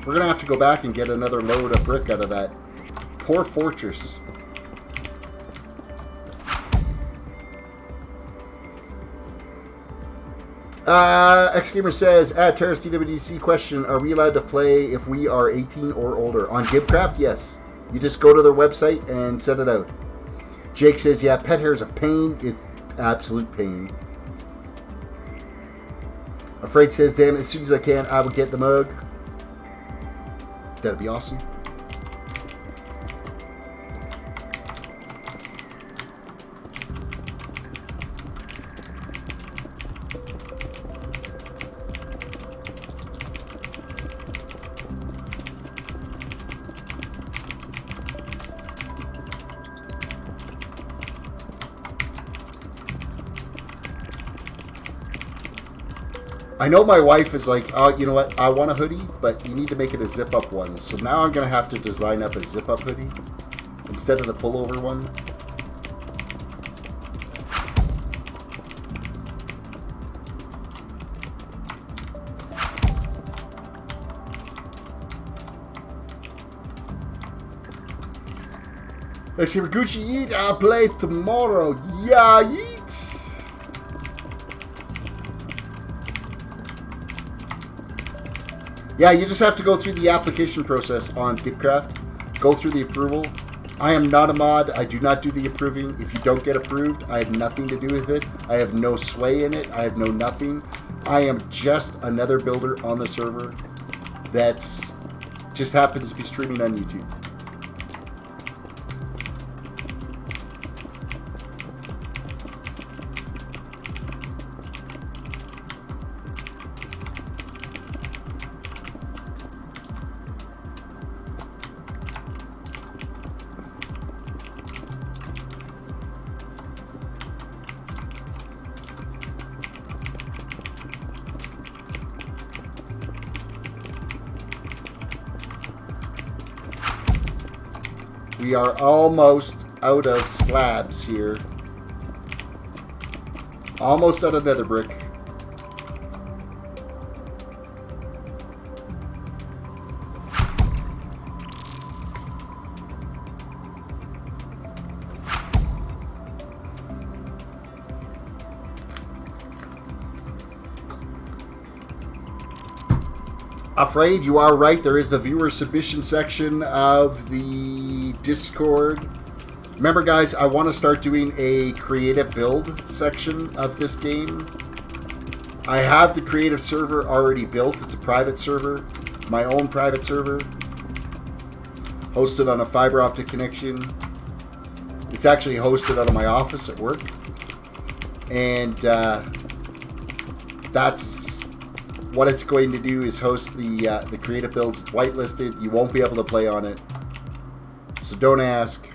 We're gonna have to go back and get another load of brick out of that poor fortress. Xgamer says, Terrace DWDC question, are we allowed to play if we are 18 or older? On GiBcraft, yes. You just go to their website and set it out. Jake says, yeah, pet hair is a pain. It's absolute pain. Afraid says, damn, as soon as I can, I will get the mug. That'd be awesome. I know my wife is like, oh, you know what, I want a hoodie, but you need to make it a zip-up one. So now I'm going to have to design up a zip-up hoodie instead of the pullover one. Let's see, Gucci Yeet, I'll play tomorrow. Yeah, Yeet. Yeah, you just have to go through the application process on GiBcraft. Go through the approval. I am not a mod. I do not do the approving. If you don't get approved, I have nothing to do with it. I have no sway in it. I have no nothing. I am just another builder on the server that's just happens to be streaming on YouTube. We are almost out of slabs here. Almost out of nether brick. Afraid, you are right. There is the viewer submission section of the Discord. Remember, guys, I want to start doing a creative build section of this game. I have the creative server already built. It's a private server, my own private server, hosted on a fiber optic connection. It's actually hosted out of my office at work. And that's what it's going to do, is host the creative builds. It's whitelisted. You won't be able to play on it. So don't ask.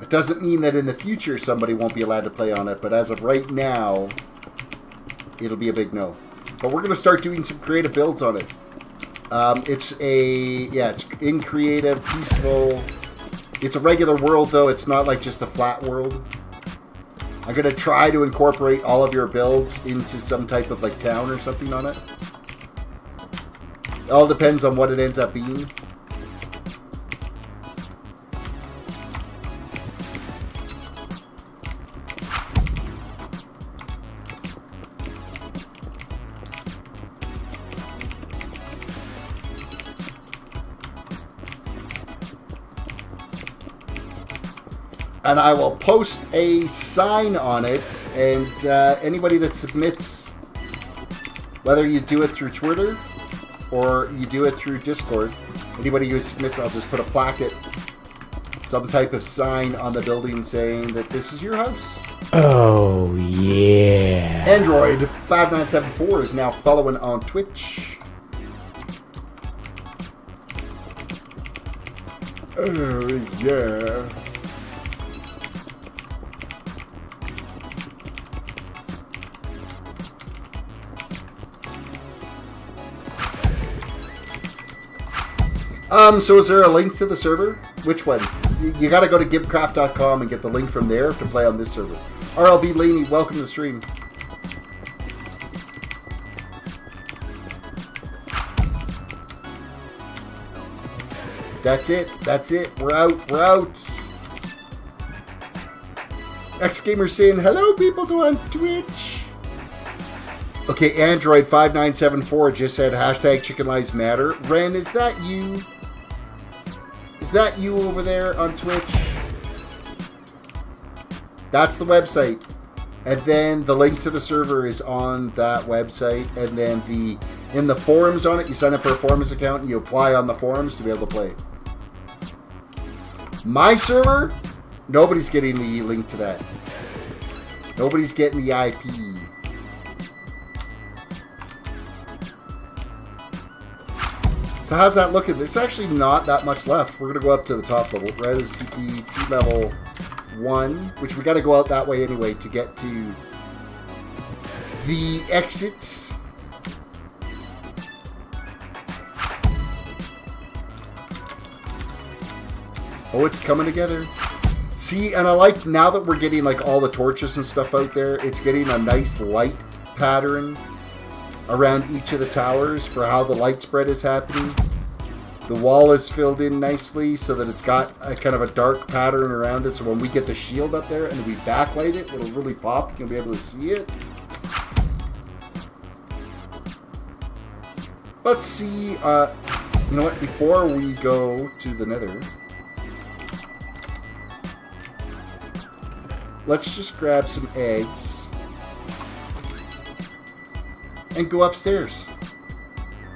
It doesn't mean that in the future somebody won't be allowed to play on it, but as of right now, it'll be a big no. But we're going to start doing some creative builds on it. It's in creative, peaceful. It's a regular world, though. It's not like just a flat world. I'm going to try to incorporate all of your builds into some type of like town or something on it. It all depends on what it ends up being. And I will post a sign on it, and anybody that submits, whether you do it through Twitter or you do it through Discord, anybody who submits, I'll just put a placket, some type of sign on the building saying that this is your house. Oh, yeah. Android 5974 is now following on Twitch. Oh, yeah. So is there a link to the server? Which one? You gotta go to GiBcraft.com and get the link from there to play on this server. RLB Laney, welcome to the stream. That's it. That's it. We're out. We're out. X-Gamer saying, hello people to on Twitch. Okay, Android 5974 just said hashtag Chicken Lives Matter. Ren, is that you? Is that you over there on Twitch? That's the website. And then the link to the server is on that website. And then in the forums on it, you sign up for a forums account and you apply on the forums to be able to play. My server, nobody's getting the link to that. Nobody's getting the IP. So how's that looking? There's actually not that much left. We're going to go up to the top level. Res TP T level 1, which we got to go out that way anyway to get to the exit. Oh, it's coming together. See, and I like now that we're getting like all the torches and stuff out there, it's getting a nice light pattern around each of the towers for how the light spread is happening. The wall is filled in nicely so that it's got a kind of a dark pattern around it, so when we get the shield up there and we backlight it, it'll really pop. You'll be able to see it. Let's see, you know what, before we go to the nether, let's just grab some eggs and go upstairs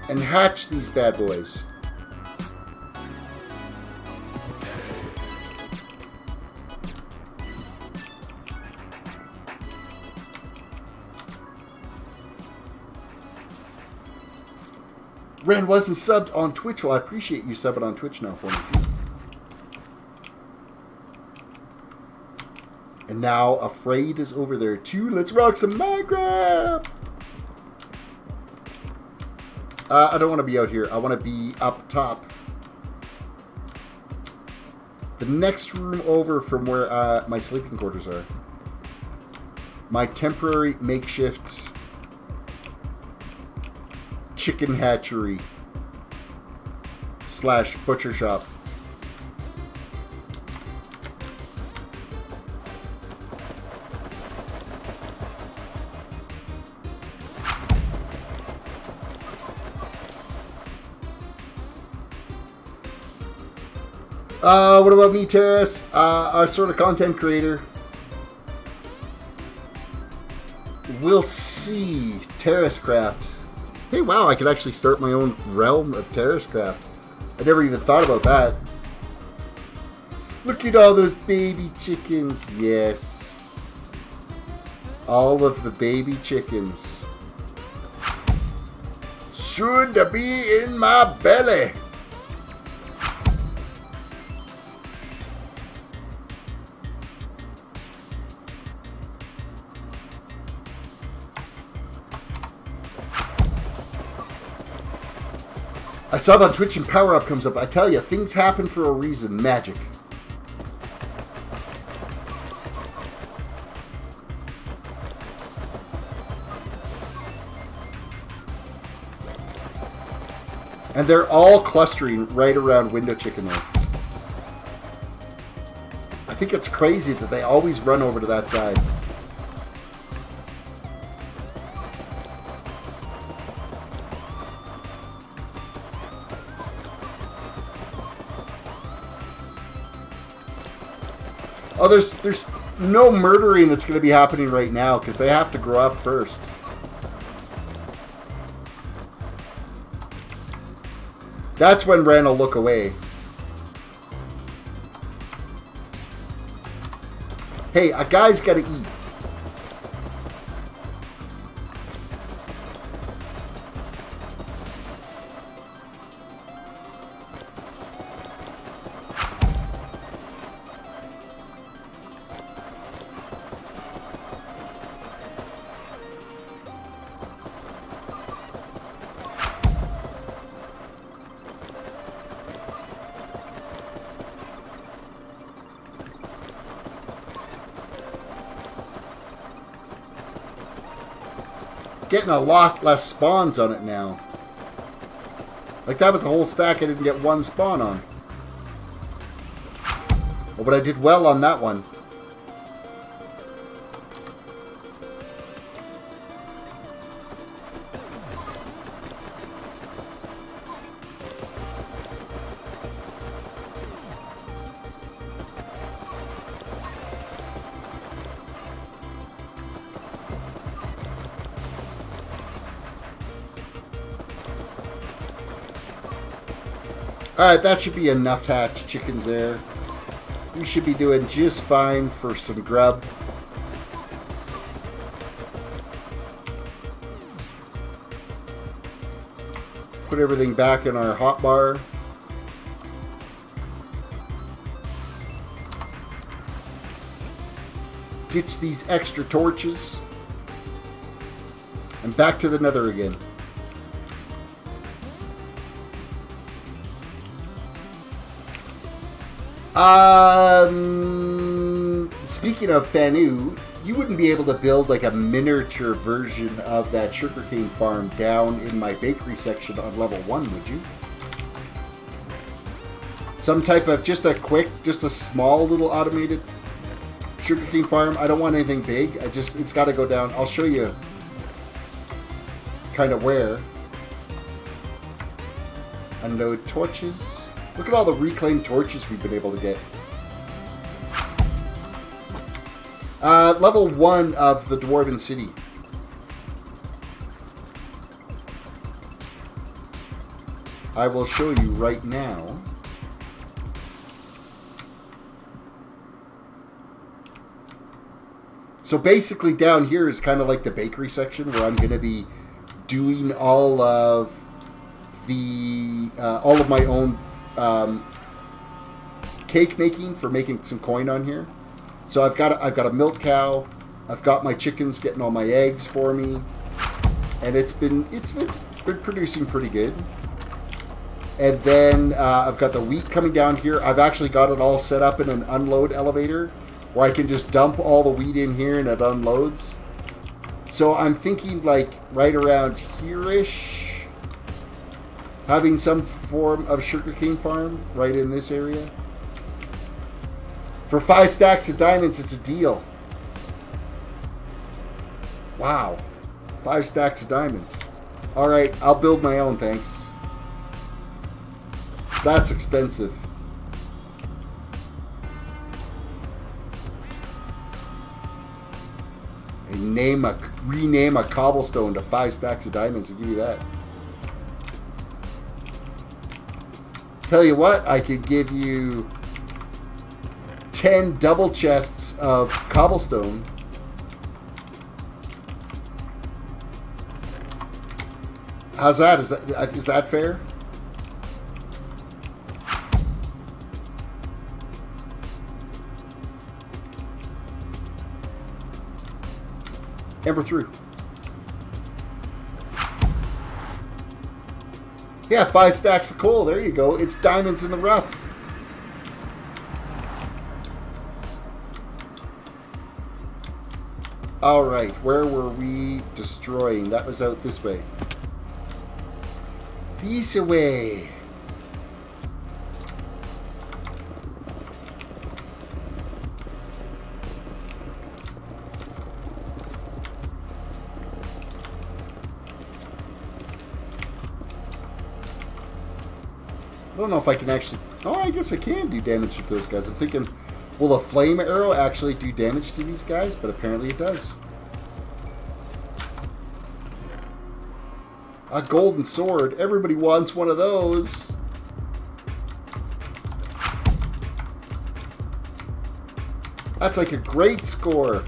and hatch these bad boys. Ren wasn't subbed on Twitch. Well, I appreciate you subbing on Twitch now for me too. And now Afraid is over there too. Let's rock some Minecraft. I don't want to be out here. I want to be up top. The next room over from where my sleeping quarters are. My temporary makeshift chicken hatchery / butcher shop. What about me, Terrace? A sort of content creator. We'll see. GiBcraft. Hey, wow, I could actually start my own realm of GiBcraft. I never even thought about that. Look at all those baby chickens. Yes. All of the baby chickens. Soon to be in my belly. I sub on Twitch and Power Up comes up. I tell you, things happen for a reason. Magic. And they're all clustering right around Window Chicken there. I think it's crazy that they always run over to that side. Oh, there's no murdering that's going to be happening right now because they have to grow up first. That's when Ren will look away. Hey, a guy's got to eat. Getting a lot less spawns on it now. Like that was a whole stack I didn't get one spawn on. Oh, but I did well on that one. Alright, that should be enough to hatch chickens there. We should be doing just fine for some grub. Put everything back in our hotbar. Ditch these extra torches. And back to the nether again. Speaking of Fanu, you wouldn't be able to build like a miniature version of that sugarcane farm down in my bakery section on level 1, would you? Some type of, just a small little automated sugarcane farm. I don't want anything big. It's got to go down. I'll show you kind of where. Unload torches. Look at all the reclaimed torches we've been able to get. Level 1 of the Dwarven City. I will show you right now. So basically down here is kind of like the bakery section where I'm going to be doing all of my own cake making for making some coin on here. So I've got a milk cow. I've got my chickens getting all my eggs for me, and it's been producing pretty good. And then I've got the wheat coming down here. I've actually got it all set up in an unload elevator where I can just dump all the wheat in here and it unloads. So I'm thinking like right around here-ish, having some form of sugarcane farm right in this area. For 5 stacks of diamonds, it's a deal. Wow. 5 stacks of diamonds. Alright, I'll build my own, thanks. That's expensive. And rename a cobblestone to 5 stacks of diamonds and give you that. Tell you what, I could give you 10 double chests of cobblestone. How's that? Is that fair? Ember through. Yeah, 5 stacks of coal. There you go. It's diamonds in the rough. Alright, where were we destroying? That was out this way. This way. I don't know if I can actually... Oh, I guess I can do damage with those guys. I'm thinking, will a flame arrow actually do damage to these guys? But apparently it does. A golden sword. Everybody wants one of those. That's like a great score.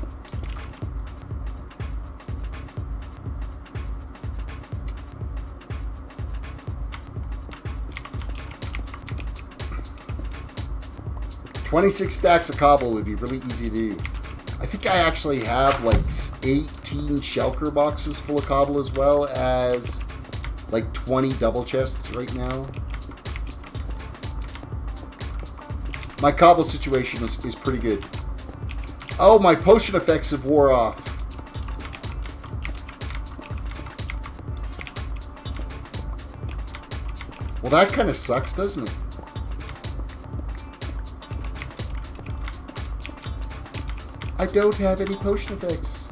$26 stacks of cobble would be really easy to do. I think I actually have like 18 shulker boxes full of cobble as well as like 20 double chests right now. My cobble situation is pretty good. Oh, my potion effects have wore off. Well, that kind of sucks, doesn't it? I don't have any potion effects.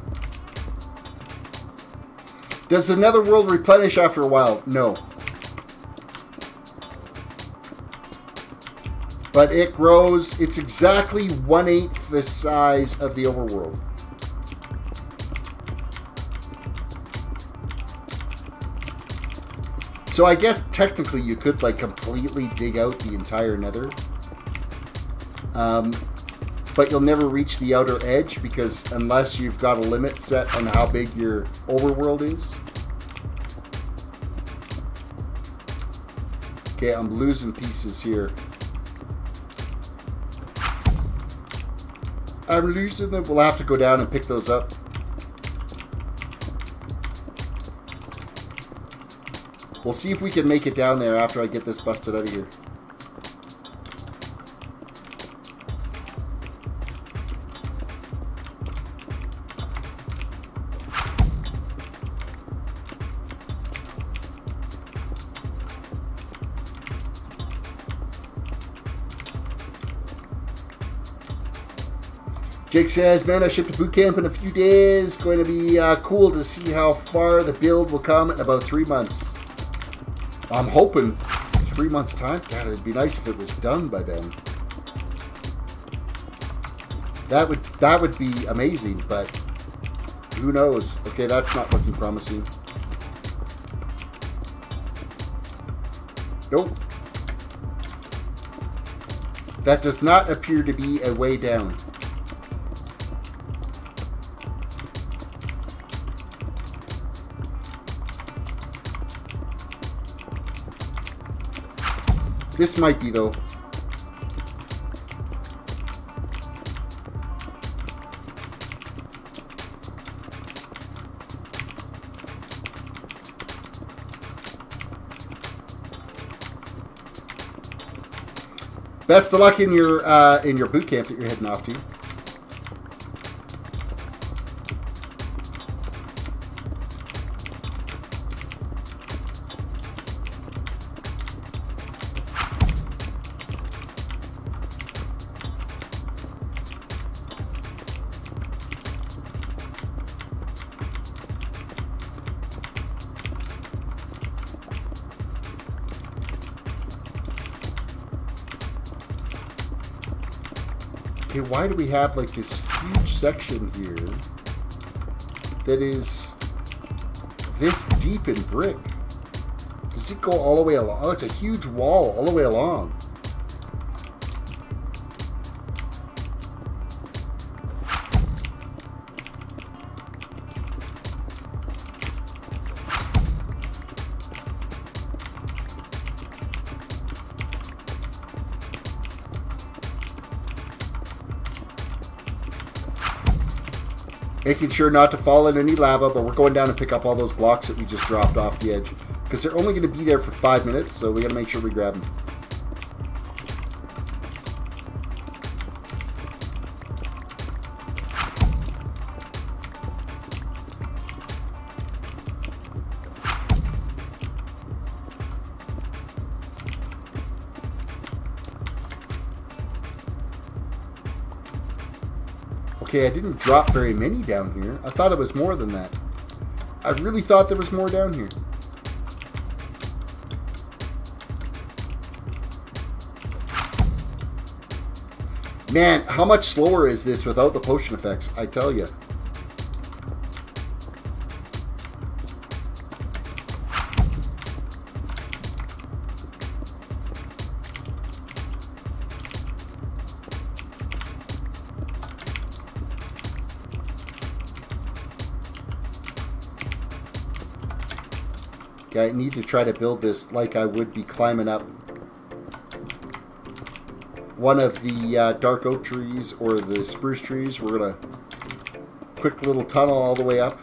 Does the netherworld replenish after a while? No. But it grows. It's exactly 1/8 the size of the overworld. So I guess technically you could like completely dig out the entire nether. But you'll never reach the outer edge because unless you've got a limit set on how big your overworld is. Okay, I'm losing pieces here. I'm losing them. We'll have to go down and pick those up. We'll see if we can make it down there after I get this busted out of here. Jake says, man, I shipped to boot camp in a few days. Going to be cool to see how far the build will come in about 3 months. I'm hoping 3 months' time. God, it'd be nice if it was done by then. That would be amazing, but who knows? Okay, that's not looking promising. Nope. That does not appear to be a way down. This might be, though. Best of luck in your boot camp that you're heading off to. Okay, why do we have like this huge section here? that is this deep in brick? Does it go all the way along? Oh, it's a huge wall all the way along. Making sure not to fall in any lava, but we're going down to pick up all those blocks that we just dropped off the edge. Because they're only going to be there for 5 minutes, so we got to make sure we grab them. Okay, I didn't drop very many down here. I thought it was more than that. I really thought there was more down here. Man, how much slower is this without the potion effects? I tell you. Okay, I need to try to build this like I would be climbing up one of the dark oak trees or the spruce trees. We're gonna quick little tunnel all the way up.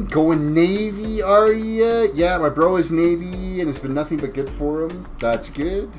Going Navy, are ya? Yeah, my bro is Navy, and it's been nothing but good for him. That's good.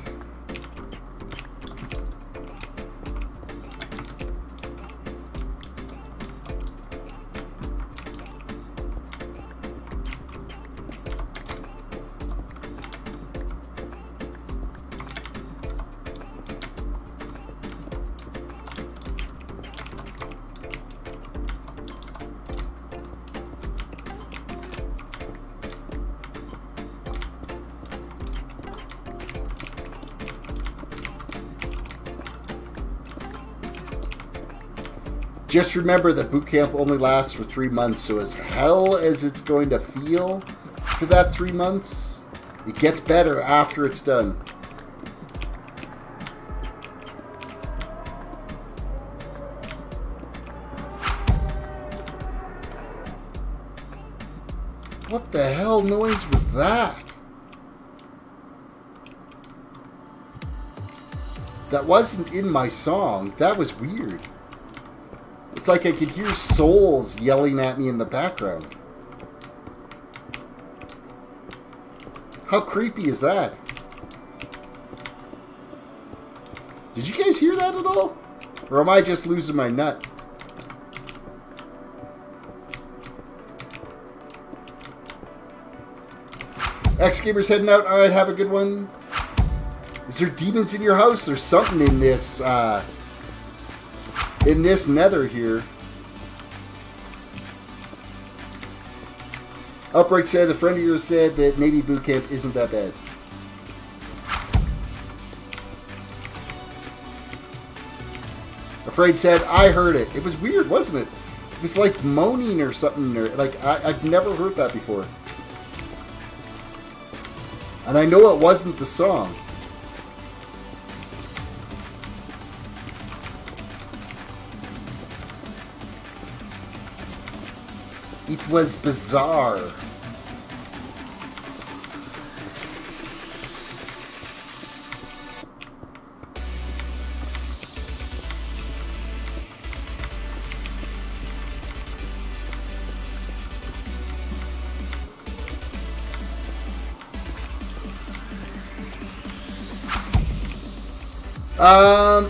Just remember that boot camp only lasts for 3 months, so as hell as it's going to feel for that 3 months, it gets better after it's done. What the hell noise was that? That wasn't in my song. That was weird. It's like I could hear souls yelling at me in the background. How creepy is that? Did you guys hear that at all? Or am I just losing my nut? X-Gamer's heading out. Alright, have a good one. Is there demons in your house? There's something in this, nether here. Outbreak said a friend of yours said that Navy boot camp isn't that bad. Afraid said I heard it. It was weird, wasn't it? It was like moaning or something. Or like I've never heard that before. And I know it wasn't the song. It was bizarre.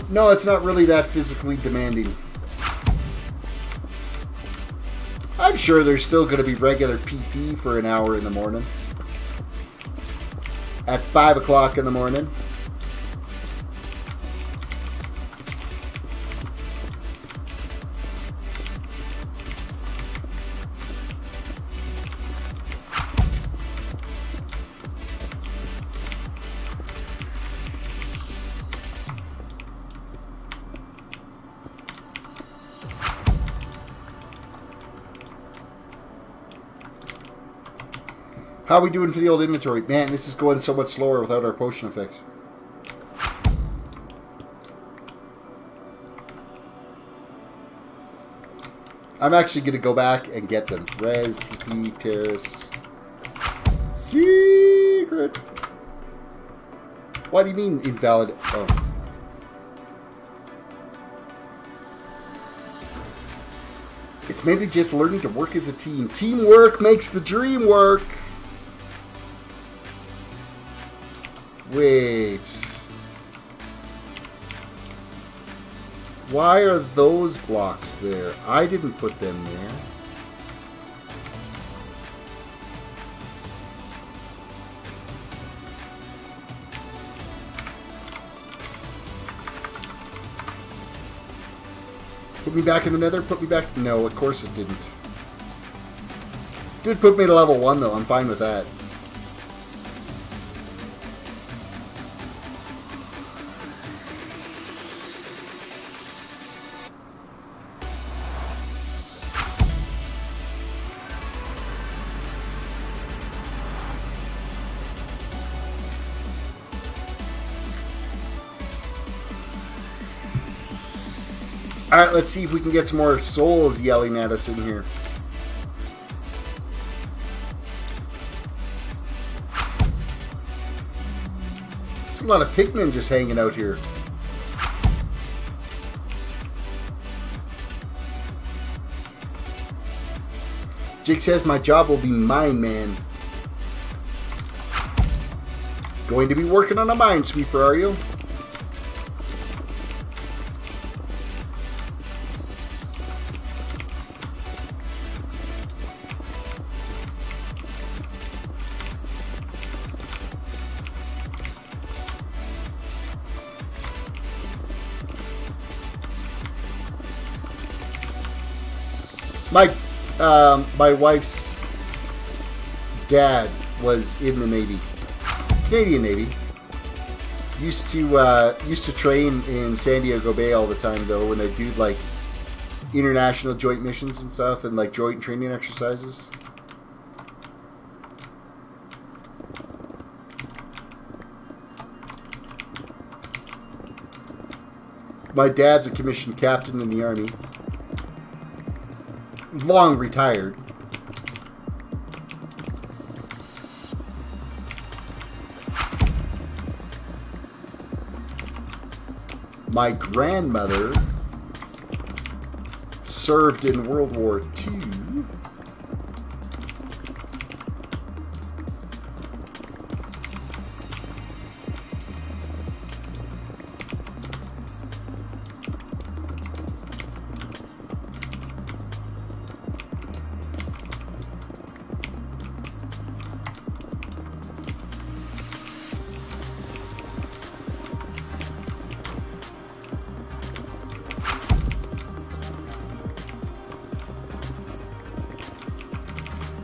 No, it's not really that physically demanding. I'm sure there's still going to be regular PT for an hour in the morning. At 5 o'clock in the morning. How are we doing for the old inventory? Man, this is going so much slower without our potion effects. I'm actually going to go back and get them. Res, TP, Terrace. Secret. What do you mean invalid? Oh. It's mainly just learning to work as a team. Teamwork makes the dream work. Wait. Why are those blocks there? I didn't put them there. Put me back in the nether? Put me back? No, of course it didn't. Did put me to level 1 though. I'm fine with that. Alright, let's see if we can get some more souls yelling at us in here. There's a lot of pigmen just hanging out here. Jake says my job will be mine, man. Going to be working on a minesweeper, are you? My wife's dad was in the Navy, Canadian Navy. Used to train in San Diego Bay all the time though, when they do like international joint missions and stuff, and like joint training exercises. My dad's a commissioned captain in the Army. Long retired. My grandmother served in World War II.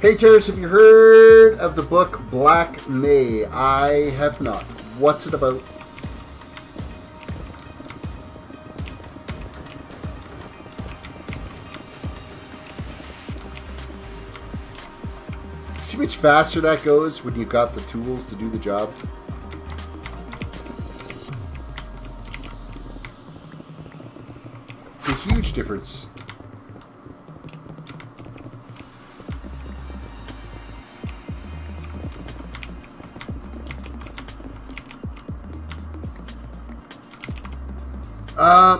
Hey Terrace, have you heard of the book Black May? I have not. What's it about? See how much faster that goes when you got the tools to do the job? It's a huge difference.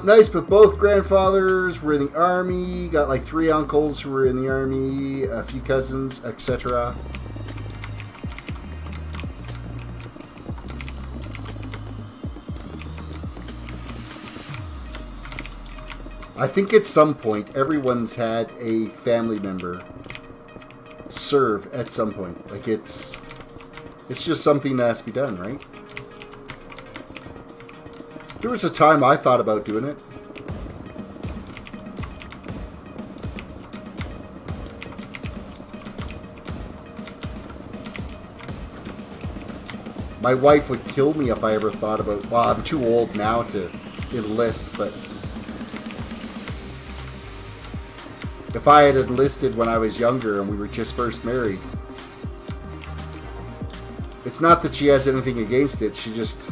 Nice, but both grandfathers were in the Army, got like 3 uncles who were in the Army, a few cousins, etc. I think at some point everyone's had a family member serve at some point. Like it's just something that has to be done, right? There was a time I thought about doing it. My wife would kill me if I ever thought about... Well, I'm too old now to enlist, but... If I had enlisted when I was younger and we were just first married, It's not that she has anything against it. She just,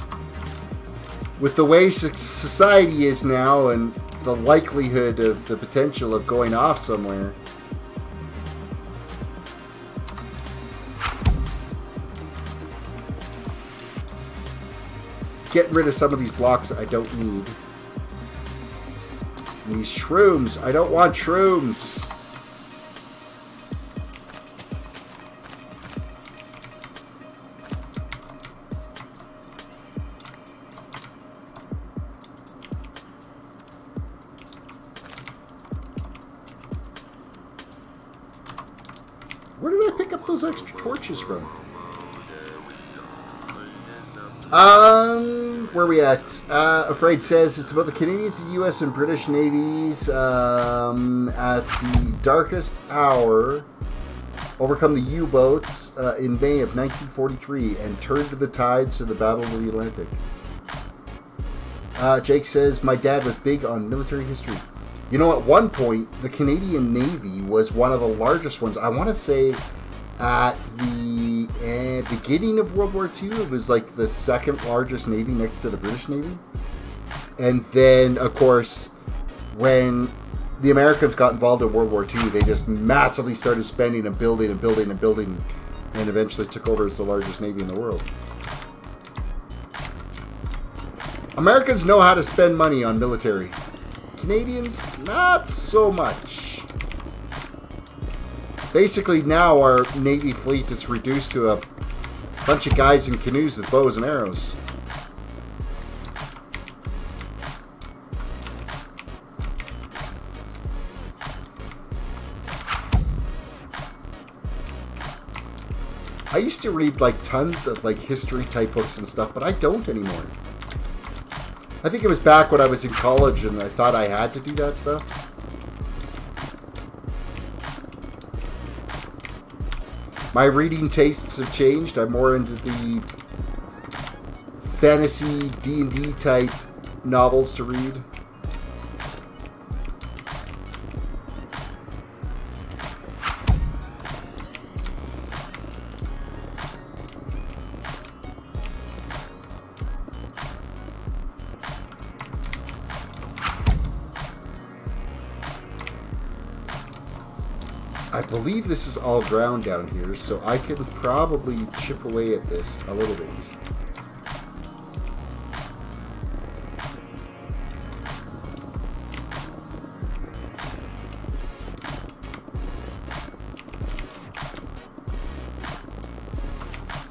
with the way society is now and the likelihood of the potential of going off somewhere. Getting rid of some of these blocks I don't need. And these shrooms. I don't want shrooms. Where did I pick up those extra torches from? Where are we at? Afraid says it's about the Canadians, the U.S. and British navies at the darkest hour overcome the U-boats in May of 1943 and turned the tides to the Battle of the Atlantic. Jake says, my dad was big on military history. You know, at one point, the Canadian Navy was one of the largest ones. I want to say at the beginning of World War II, it was like the second largest navy next to the British Navy. And then, of course, when the Americans got involved in World War II, they just massively started spending and building and building and building, and eventually took over as the largest navy in the world. Americans know how to spend money on military. Canadians, not so much. Basically, now our Navy fleet is reduced to a bunch of guys in canoes with bows and arrows. I used to read like tons of like history type books and stuff, but I don't anymore. I think it was back when I was in college and I thought I had to do that stuff. My reading tastes have changed. I'm more into the fantasy D&D type novels to read. I believe this is all ground down here, so I can probably chip away at this a little bit.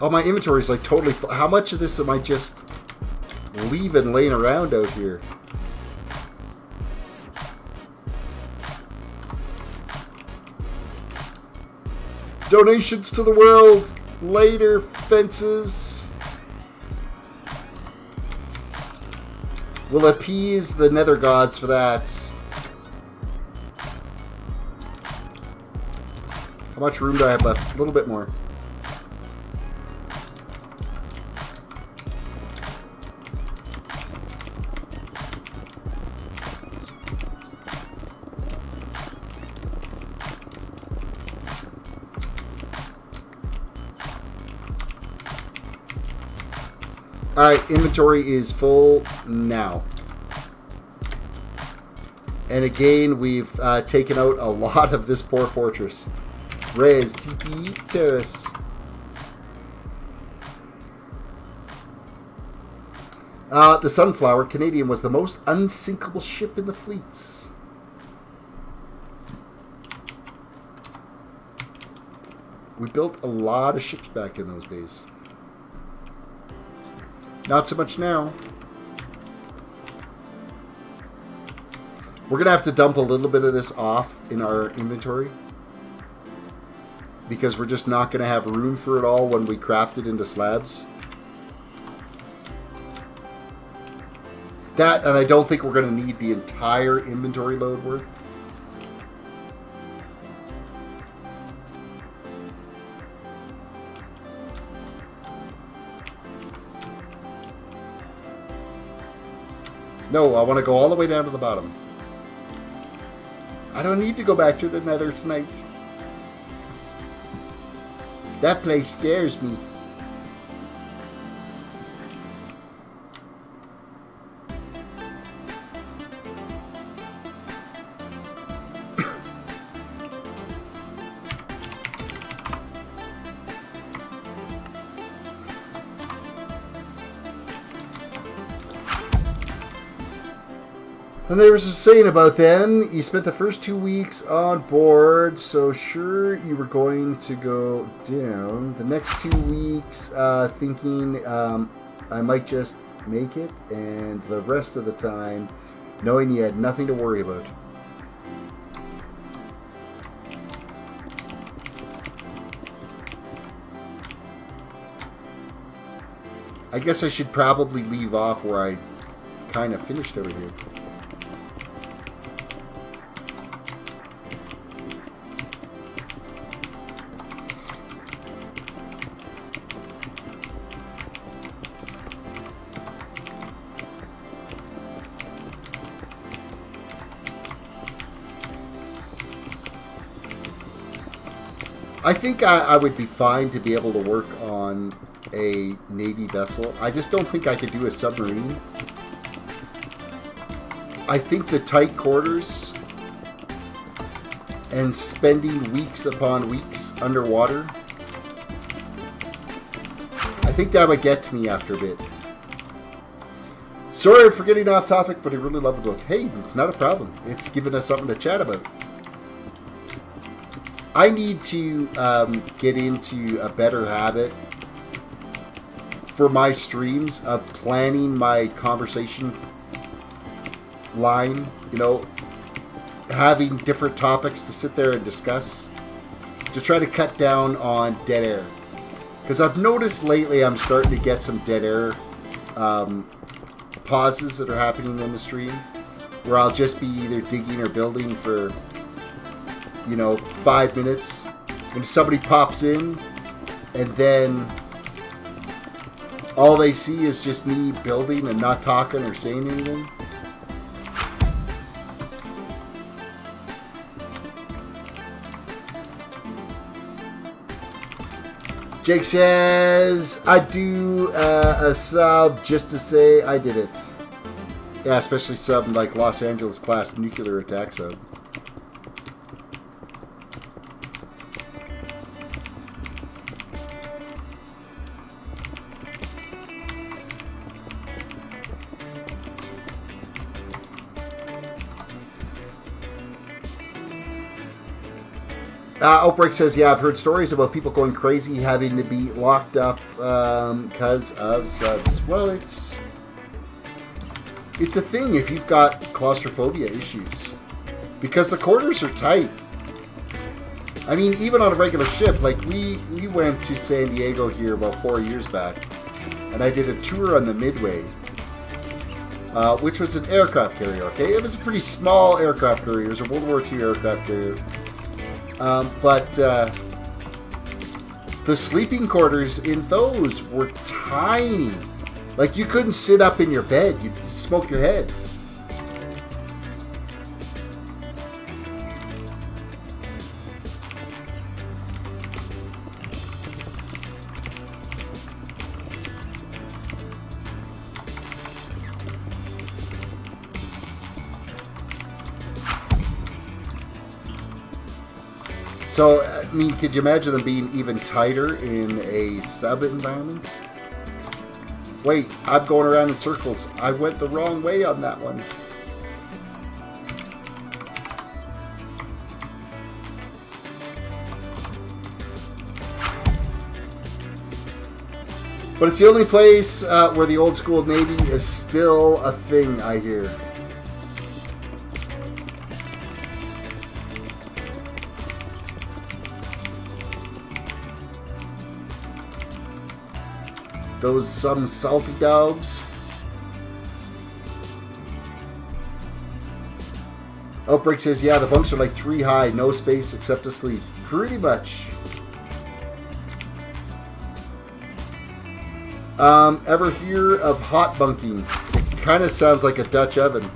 Oh, my inventory is like totally full. How much of this am I just leaving laying around out here? Donations to the world. Later, fences. We'll appease the nether gods for that. How much room do I have left? A little bit more. Alright, inventory is full now. And again, we've taken out a lot of this poor fortress. Res, TP, Terrace. The Sunflower Canadian was the most unsinkable ship in the fleets. We built a lot of ships back in those days. Not so much now. We're going to have to dump a little bit of this off in our inventory, because we're just not going to have room for it all when we craft it into slabs. That, and I don't think we're going to need the entire inventory load worth. No, I want to go all the way down to the bottom. I don't need to go back to the Nether tonight. That place scares me. And they were just saying about them, you spent the first 2 weeks on board, so sure you were going to go down. The next 2 weeks thinking I might just make it, and the rest of the time knowing you had nothing to worry about. I guess I should probably leave off where I kind of finished over here. I think I would be fine to be able to work on a Navy vessel. I just don't think I could do a submarine. I think the tight quarters and spending weeks upon weeks underwater, I think that would get to me after a bit. Sorry for getting off topic, but I really love the book. Hey, it's not a problem. It's given us something to chat about. I need to get into a better habit for my streams of planning my conversation line, you know, having different topics to sit there and discuss, to try to cut down on dead air. Because I've noticed lately I'm starting to get some dead air pauses that are happening in the stream, where I'll just be either digging or building for, you know, 5 minutes, and somebody pops in, and then all they see is just me building and not talking or saying anything. Jake says, I do a sub just to say I did it. Yeah, especially sub like Los Angeles class nuclear attack sub. Outbreak says, yeah, I've heard stories about people going crazy having to be locked up because of subs. Well, it's a thing if you've got claustrophobia issues. Because the quarters are tight. I mean, even on a regular ship, like we went to San Diego here about 4 years back, and I did a tour on the Midway, which was an aircraft carrier, okay? It was a pretty small aircraft carrier. It was a World War II aircraft carrier. But the sleeping quarters in those were tiny. Like, you couldn't sit up in your bed. You'd smoke your head. So, I mean, could you imagine them being even tighter in a sub environment? Wait, I'm going around in circles. I went the wrong way on that one. But it's the only place where the old school Navy is still a thing, I hear. Those some salty dogs. Outbreak says, yeah, the bunks are like 3 high, no space except to sleep. Pretty much. Ever hear of hot bunking? It kind of sounds like a Dutch oven.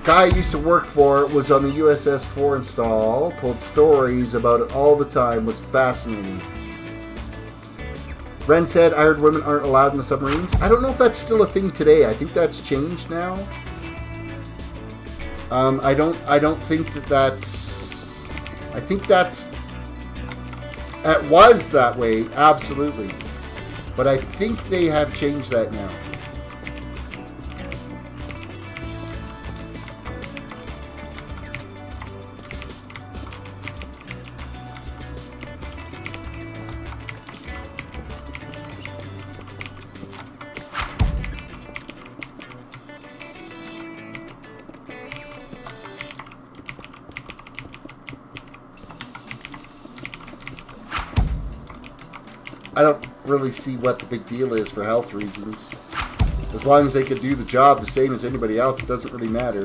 Guy I used to work for was on the USS Forrestal, told stories about it all the time, was fascinating. Ren said, I heard women aren't allowed in the submarines. I don't know if that's still a thing today. I think that's changed now. I don't think that's... I think that's... It was that way, absolutely. But I think they have changed that now. I don't really see what the big deal is for health reasons. As long as they could do the job the same as anybody else, it doesn't really matter.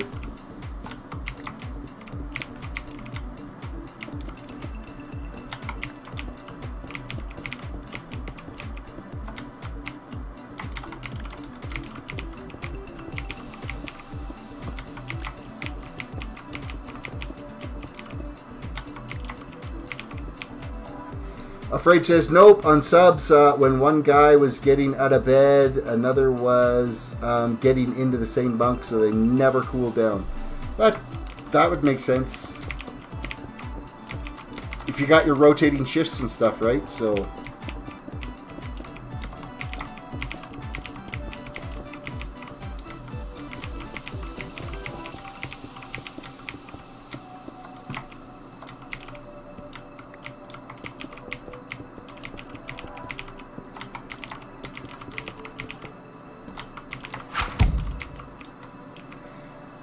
Afraid says, nope, on subs, when one guy was getting out of bed, another was getting into the same bunk, so they never cooled down. But that would make sense. If you got your rotating shifts and stuff, right? So...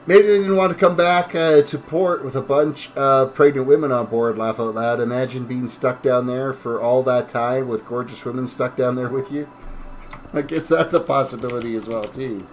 maybe they didn't want to come back to port with a bunch of pregnant women on board, laugh out loud. Imagine being stuck down there for all that time with gorgeous women stuck down there with you. I guess that's a possibility as well, too.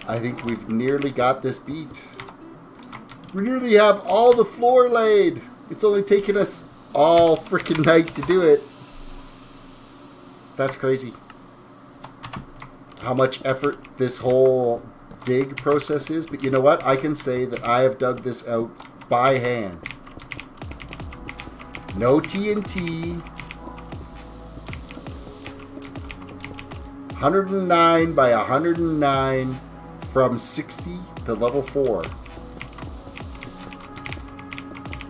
I think we've nearly got this beat. We nearly have all the floor laid. It's only taken us all freaking night to do it. That's crazy. How much effort this whole dig process is. But you know what? I can say that I have dug this out by hand. No TNT. 109 by 109. From 60 to level 4.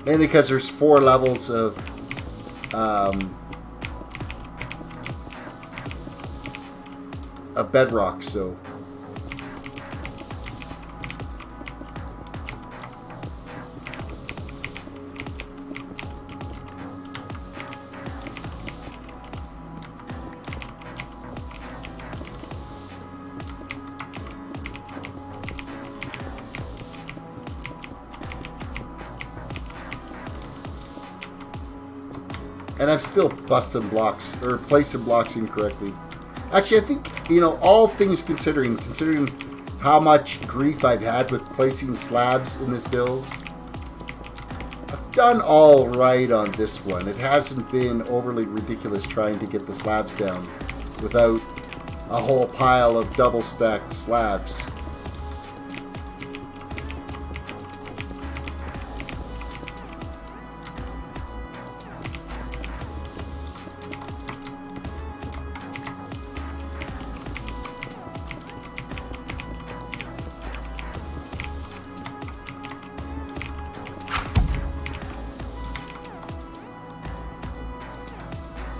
Mainly because there's 4 levels of bedrock, so... And I'm still busting blocks, or placing blocks incorrectly. Actually, I think, you know, all things considering how much grief I've had with placing slabs in this build, I've done all right on this one. It hasn't been overly ridiculous trying to get the slabs down without a whole pile of double-stacked slabs.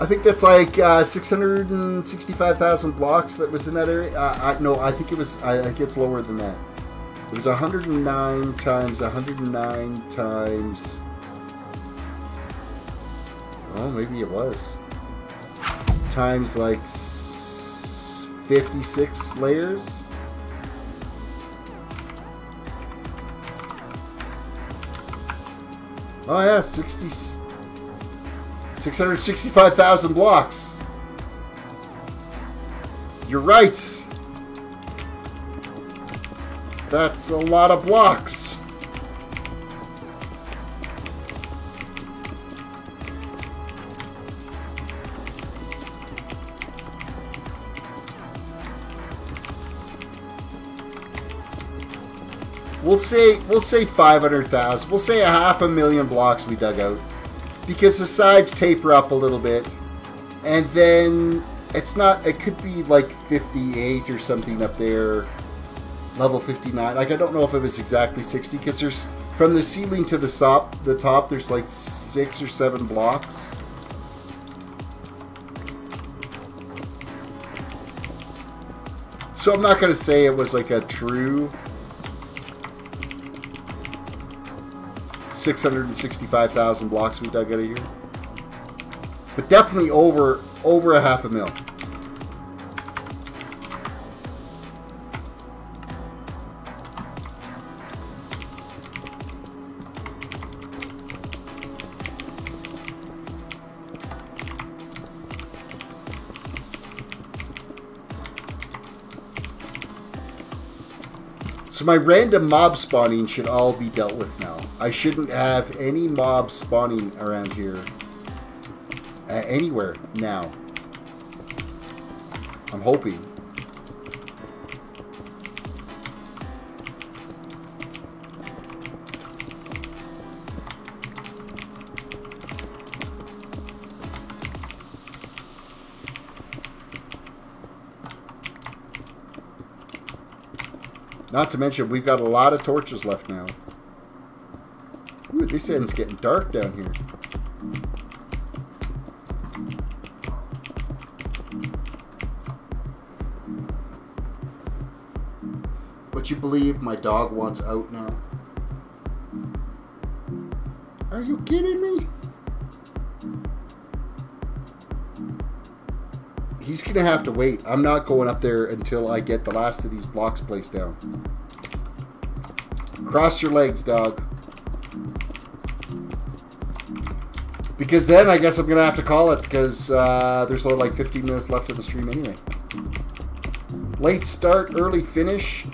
I think that's like 665,000 blocks that was in that area. No, I think it was. I think it's lower than that. It was 109 times 109 times. Oh, maybe it was. Times like 56 layers. Oh yeah, 665,000 blocks. You're right. That's a lot of blocks. We'll say 500,000. We'll say 500,000 blocks we dug out, because the sides taper up a little bit, and then it's not. It could be like 58 or something up there, level 59. Like I don't know if it was exactly 60, because there's from the ceiling to the top. There's like 6 or 7 blocks. So I'm not gonna say it was like a true 665,000 blocks we dug out of here, but definitely over 500,000. So my random mob spawning should all be dealt with now. I shouldn't have any mobs spawning around here anywhere now. I'm hoping. Not to mention, we've got a lot of torches left now. Ooh, this end's getting dark down here. Would you believe my dog wants out now? Are you kidding me? He's going to have to wait. I'm not going up there until I get the last of these blocks placed down. Cross your legs, dog. Because then I guess I'm going to have to call it, because there's only like 15 minutes left of the stream anyway. Late start, early finish.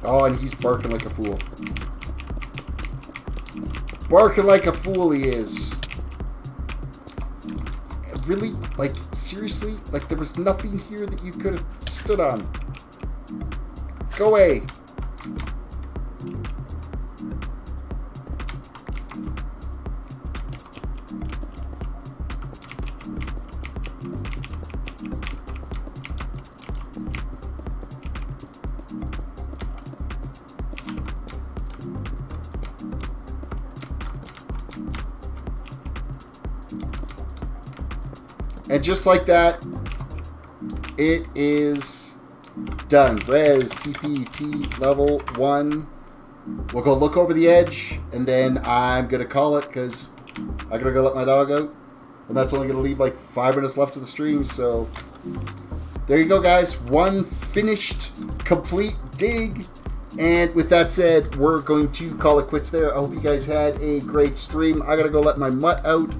Oh, and he's barking like a fool. Barking like a fool he is. Really? Like, seriously? Like, there was nothing here that you could have stood on. Go away. And just like that, it is done. Res TPT level 1. We'll go look over the edge, and then I'm going to call it because I'm going to go let my dog out. And that's only going to leave like 5 minutes left of the stream. So there you go, guys. One finished, complete dig. And with that said, we're going to call it quits there. I hope you guys had a great stream. I got to go let my mutt out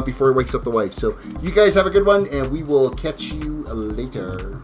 before he wakes up the wife. So you guys have a good one, and we will catch you later.